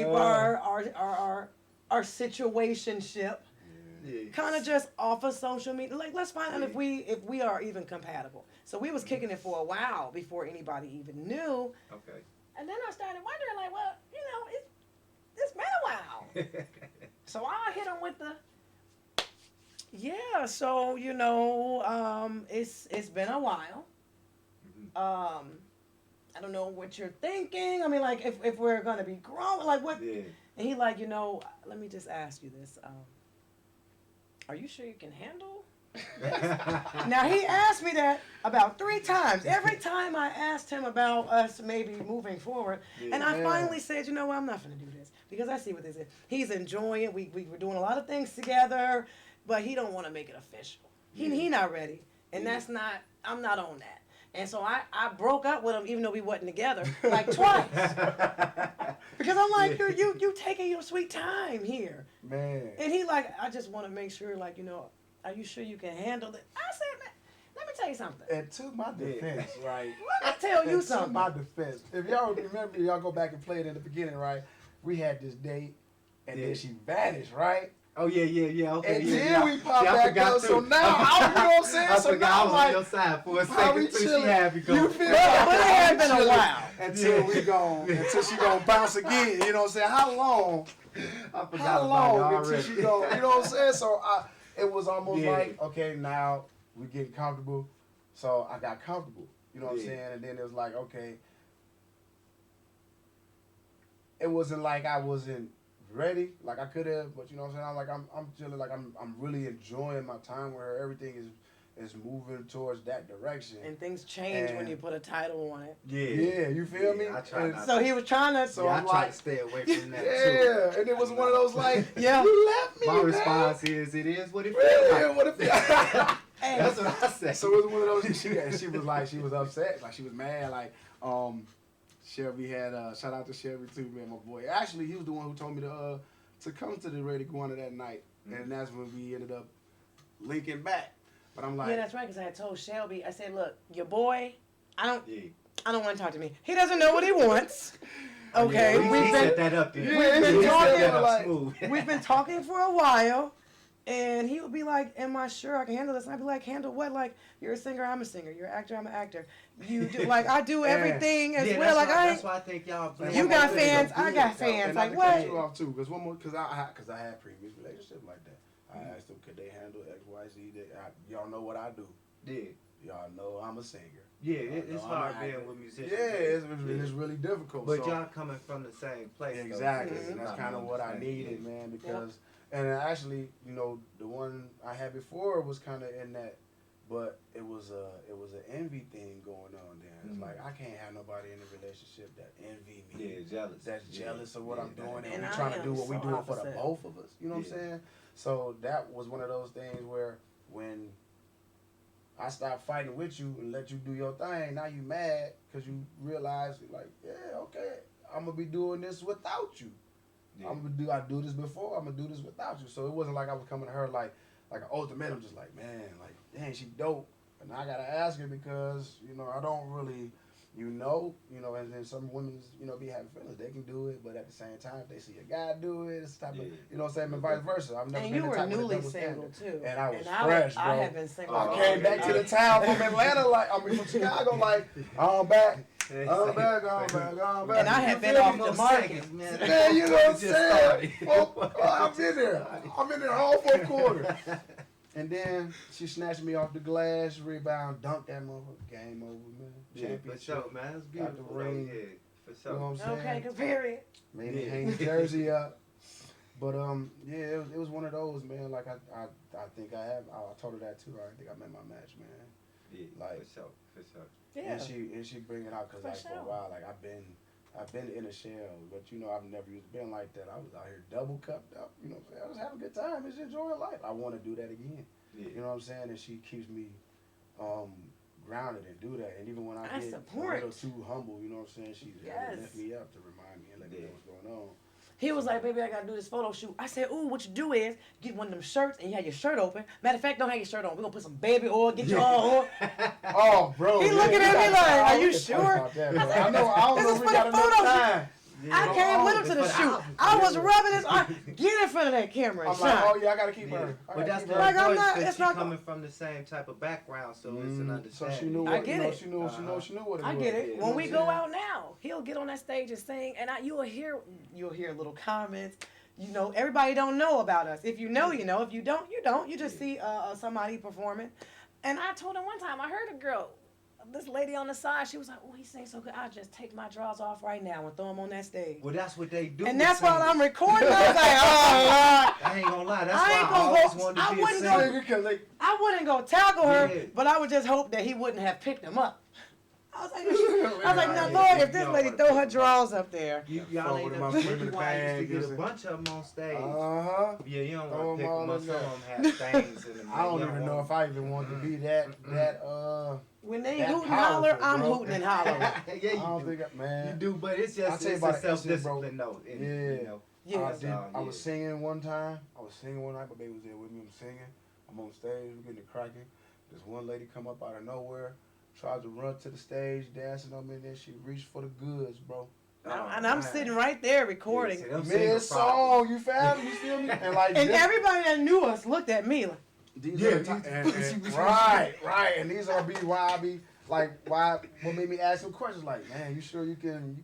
C: our situationship kind of just off of social media. Like, let's find out if we are even compatible. So we was kicking it for a while before anybody even knew.
B: Okay.
C: And then I started wondering, like, well, you know, it's been a while. So I hit him with the, yeah. So you know, it's been a while. I don't know what you're thinking. I mean, like, if we're gonna be grown, like what?
B: Yeah.
C: And he like, you know, let me just ask you this. Are you sure you can handle? Now he asked me that about 3 times. Every time I asked him about us maybe moving forward, and I finally said, you know what, I'm not gonna do this because I see what this is. He's enjoying it. We were doing a lot of things together, but he don't want to make it official. He not ready, and that's not. I'm not on that. And so I broke up with him even though we wasn't together like twice. Because I'm like, you taking your sweet time here.
A: Man.
C: And he like, I just want to make sure, like, you know, are you sure you can handle it? I said, man, let me tell you something.
A: And to my defense, right?
C: Let me tell you
A: and
C: something.
A: To my defense, if y'all remember, y'all go back and play it in the beginning, right? We had this date, and then she vanished, right?
B: Oh yeah. Okay.
A: And
B: yeah,
A: then we pop back up. So now, you know what I'm saying?
B: I
A: So
B: forgot
A: now
B: I
A: I'm
B: was
A: like,
B: on your side for a
A: how we
B: second. So she
A: chilling?
B: had me going.
A: You feel me?
C: But it had been a while.
A: Until we until she gonna bounce again. You know what I'm saying? How long?
B: I forgot
A: How
B: about
A: long
B: you
A: until
B: already.
A: she go? You know what I'm saying? So it was almost
B: Yeah.
A: like, okay, now we getting comfortable. So I got comfortable. You know what I'm
B: Yeah.
A: saying? And then it was like, okay. It wasn't like I wasn't ready, like I could have, but you know what I'm saying? I'm like, I'm chilling, like I'm really enjoying my time with her. Everything is moving towards that direction.
C: And things change when
A: And-
C: you put a title on it.
A: Yeah, you feel me?
B: I try
A: And
B: not
C: So he was trying to.
A: So
B: I
A: I'm
B: try
A: like,
B: to stay away from that too.
A: yeah, and it was one of those like,
C: Yeah.
A: you left me.
B: My
A: man.
B: response is, it is what it feels
A: Yeah,
B: like.
A: what if?
C: Hey,
B: That's what I said.
A: So it was one of those. She was like, she was upset, like she was mad, like Shelby had shout out to Shelby too, man, my boy. Actually, he was the one who told me to come to the Ready Guana that night, and that's when we ended up linking back. But I'm like,
C: yeah, that's right. Because I had told Shelby, I said, look, your boy, I don't
B: Yeah.
C: want to talk to me. He doesn't know what he wants. Okay,
B: Yeah,
C: we've
B: he
C: been
B: set that up there.
A: Yeah,
C: been
B: He set
C: talking,
B: that up
A: like-
B: smooth.
C: we've been talking for a while, and he would be like, "Am I sure I can handle this?" And I'd be like, "Handle what? Like, you're a singer, I'm a singer. You're an actor, I'm an actor. You do like I do everything as
B: Yeah,
C: well. Like
B: that's why I think y'all.
A: And
C: You
A: one
C: got
A: more thing,
C: fans,
A: though,
C: I got
A: and
C: fans.
A: not
C: Like
A: to
C: what?
A: cut you off too, because one more, because I had previous relationship like that. I asked them, could they handle X, Y, Z? Y'all know what I do.
B: Yeah,
A: Y'all know I'm a singer.
B: yeah,
A: Y'all
B: it's
A: know I'm
B: hard
A: an
B: being
A: actor.
B: with musicians.
A: Yeah, it's really difficult.
B: But
A: so,
B: y'all coming from the same place. though,
A: exactly,
B: so
A: and that's
B: I
A: kind of what I
B: understand.
A: needed, man, because And actually, you know, the one I had before was kind of in that, but it was an envy thing going on there. It's like I can't have nobody in a relationship that envy me.
B: Yeah, jealous.
A: That's jealous of what I'm doing, and
C: And
A: we
C: I
A: trying to
C: am
A: do what we
C: so
A: do for the
C: opposite.
A: both of us. You know what I'm saying? So that was one of those things where when I stopped fighting with you and let you do your thing, now you mad because you realize like, yeah, okay, I'm gonna be doing this without you.
B: Yeah.
A: I do this before. I'm gonna do this without you. So it wasn't like I was coming to her like an ultimatum, just like, man, like, dang, she dope, and I gotta ask her because you know I don't really, and then some women, be having feelings. They can do it, but at the same time, if they see a guy do it, it's the type of, you know what I'm saying, and vice versa. I've never
C: And
A: been
C: you
A: the
C: were
A: type of
C: newly
A: double
C: single
A: standard.
C: too.
A: And I was
C: I
A: fresh, bro.
C: I have been single.
A: I
B: Oh,
A: came back to the town from Atlanta, from Chicago, like, I'm back. I'm back.
C: And I had been off the market.
B: man.
A: Man, you know what I'm
B: Just
A: saying?
B: started.
A: I've been there. I've been there all 4 quarters. And then she snatched me off the glass, rebound, dunked that motherfucker. Game over, man.
B: Yeah, for
A: Championship.
B: sure, man. That's
A: Got the
B: beautiful.
A: ring.
B: Yeah, for
A: You
B: sure.
A: know what I'm saying?
C: Okay, compare it.
A: Made me
B: Yeah.
A: hang the jersey up. But yeah, it was one of those, man. Like I think I told her that too. I think I met my match, man.
B: Yeah,
A: Like-
B: for sure, for sure.
C: Yeah.
A: And she bring it out because
C: For
A: like for
C: sure.
A: a while, like I've been in a shell, but I've never been like that. I was out here double cupped up. You know what I'm saying? I was having a good time. Just enjoying life. I want to do that again.
B: Yeah.
A: You know what I'm saying? And she keeps me grounded and do that. And even when I
C: I
A: get
C: support.
A: a little too humble, you know what I'm saying? She
C: Yes.
A: lift me up to remind me and let me know what's going on.
C: He was like, baby, I gotta do this photo shoot. I said, ooh, what you do is get one of them shirts and you have your shirt open. Matter of fact, don't have your shirt on. We're gonna put some baby oil, get your oil.
A: Oh, bro.
C: He looking at me like, are you sure?
A: I don't know
C: This
A: if
C: is
A: we
C: for
A: got
C: the
A: enough
C: photo shoot.
A: time.
C: I came with him to the
B: It's for
C: shoot.
B: album.
C: I was rubbing his arm. Get in front of that camera and
A: I'm like,
C: shine.
A: oh yeah, I gotta keep her. I
B: But
A: gotta
B: that's
A: keep
B: the
A: her.
C: Like, I'm
B: voice
C: not-
B: because
C: it's
B: she
C: not
B: coming from the same type of background, so it's an
A: So
B: understanding.
A: she knew
C: I
A: what,
C: get it.
A: she knew what it
C: I
A: was.
C: get it.
B: Yeah,
C: When
A: you
C: we
A: know
C: go
A: what I'm
C: out now, he'll get on that stage and sing, and you'll hear little comments. Everybody don't know about us. If you know, you know. If you don't, you don't. You just see somebody performing. And I told him one time, I heard a girl, this lady on the side, she was like, oh, he sings so good. I'll just take my drawers off right now and throw him on that stage.
B: Well, that's what they do.
C: And
B: with
C: that's while
B: singers.
C: I'm recording. I was like, oh, Lord.
B: I ain't gonna lie. That's
C: I
B: why
C: ain't
B: I
C: gonna
B: always
C: go-
B: wanted to
C: I
B: be a
C: wouldn't
B: singer.
C: go- I wouldn't go tackle her,
B: Yeah.
C: but I would just hope that he wouldn't have picked him up. I was like, now, Lord, if this lady throw her drawers up there.
B: Y'all ain't
A: Forward
B: know.
A: in my
B: This is why I used to get a
A: bag,
B: bunch of them on stage.
A: Uh-huh.
B: Yeah, you don't
A: Throw
B: want to
A: 'em
B: pick
A: all
B: them up.
A: in
B: Some
A: there.
B: of them have stains in them.
A: I don't even know if I even want to be that
C: When they
A: That
C: hoot and holler,
A: powerful,
C: I'm
A: bro.
C: hooting and hollering.
B: Yeah,
A: I don't
B: you
A: think
B: do.
A: man.
B: You do, but it's
A: I'll
B: just
A: tell you
B: it's
A: about
B: a
A: it, that shit, bro.
B: self-discipline, though. And,
A: Yeah.
B: You know.
C: Yeah.
A: I was singing one time. I was singing one night. My baby was there with me. I'm singing. I'm on stage. We're getting it cracking. This one lady come up out of nowhere, tried to run to the stage, dancing on me, and then she reached for the goods, bro.
C: And I'm sitting right there recording.
B: Yeah, see, them
A: Mid
B: single problems.
A: song, you found me, you feel me? And like
C: And
A: this-
C: everybody that knew us looked at me like,
A: these
B: Yeah,
A: are the
B: you-
A: right. And these are why I be like, what made me ask some questions like, man, you sure you can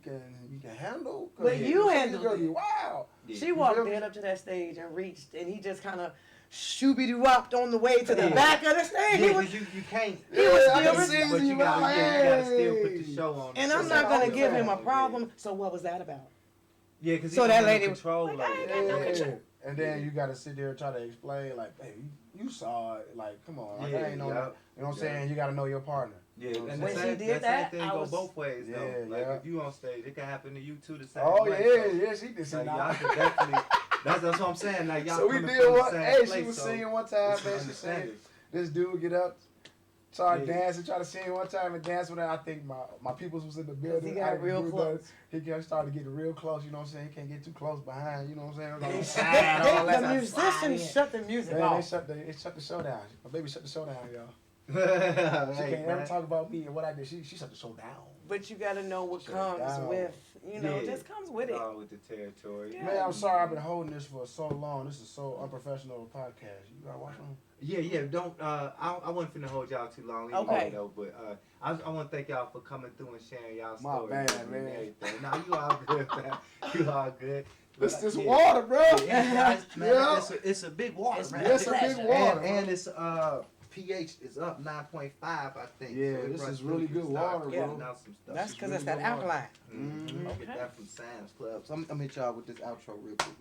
A: handle? 'Cause
C: But you
A: some of these
C: handled
A: girls
C: it.
A: be Wow.
B: Yeah.
C: she walked
A: feel me?
C: dead up to that stage and reached, and he just kind of shooby-doo-wopped on the way to the back of the stage.
B: Yeah,
C: He was,
B: 'cause you can't.
C: He was
A: Yeah, I
C: still
A: can
C: res-
A: see
B: But
A: you,
B: you gotta,
A: man.
B: you gotta still put the show on.
C: and I'm
A: That's
C: not
A: what
C: gonna
A: I'm
C: give him a
A: saying.
C: problem. So what was that about?
B: Yeah, because
C: So that lady was
B: control
C: like,
B: like,
C: I ain't got no
A: Yeah.
C: control.
A: And then you gotta sit there and try to explain, like, hey, you saw it, like, come on, like,
B: Yeah,
A: I ain't know
B: yeah.
A: that. You know what I'm
B: Yeah.
A: saying? You gotta know your partner.
B: Yeah,
A: You know what
B: and
A: I'm
B: the
C: When
A: saying?
C: she
B: same,
C: did
B: that
C: that,
B: same
C: I
B: thing go
C: was-
B: both ways though.
A: Yeah,
B: Like
A: yeah.
B: if you on stage, it can happen to you too the same
A: Oh
B: way.
A: yeah, she did.
B: So, like, y'all can definitely. That's what I'm saying. Like y'all
A: So we
B: coming
A: did
B: from the
A: one.
B: same
A: Hey, she
B: place,
A: was
B: so
A: singing one time,
B: it's
A: man. She sang.
B: understanding.
A: This dude get up, try to
B: Yeah.
A: dance, and try to sing one time and dance with her. I think my peoples was in the building.
C: He got
A: I
C: real
A: dude
C: close.
A: He started getting real close. You know what I'm saying? He can't get too close behind. You know what I'm saying? Like,
C: They-
A: side, all that
C: the
A: stuff.
C: musicians shut the music
A: Man,
C: off.
A: they shut the show down. My baby shut the show down, y'all. She
B: Hey,
A: can't ever
B: man.
A: talk about me and what I did. She shut the show down.
C: But you gotta know what
A: Shut it
C: comes
A: down.
C: with,
B: Yeah.
C: just comes with it.
B: Along with the territory.
C: Yeah.
A: Man, I'm sorry I've been holding this for so long. This is so unprofessional a podcast. You gotta watch them.
B: Yeah. Don't. I wasn't finna hold y'all too long.
C: Okay.
B: Though, but I want to thank y'all for coming through and sharing y'all
A: My
B: stories
A: bad,
B: and
A: man.
B: everything. Nah, you all good, man. You all good.
A: This
B: Yeah.
A: water, bro.
B: Yeah, man,
A: Yeah.
B: it's a big water,
C: It's
B: man.
A: It's a big
C: pleasure.
A: water.
B: And it's pH is up 9.5, I think.
A: Yeah,
B: it
A: this
B: runs
A: is really
B: through.
A: good
B: You start
A: water,
B: getting
C: bro.
B: out some stuff.
C: That's
A: is
C: because
A: really
C: it's that
A: good water.
C: alkaline.
B: Mm-hmm.
A: Mhm.
B: I'll get
C: Okay.
B: that from Sam's Club. So I'm gonna hit y'all with this outro real quick.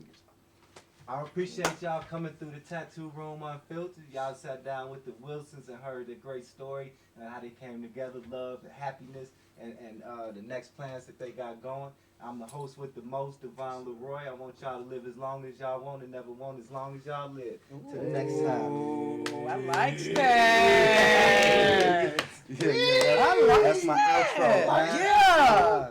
B: I appreciate y'all coming through the Tattoo Room Unfiltered. Y'all sat down with the Wilsons and heard their great story and how they came together, love, and happiness, and the next plans that they got going. I'm the host with the most, Devon Leroy. I want y'all to live as long as y'all want and never want as long as y'all live. Till the next time.
C: Ooh, I like that.
B: Yeah,
C: I like
B: that's my outro.
C: Yeah.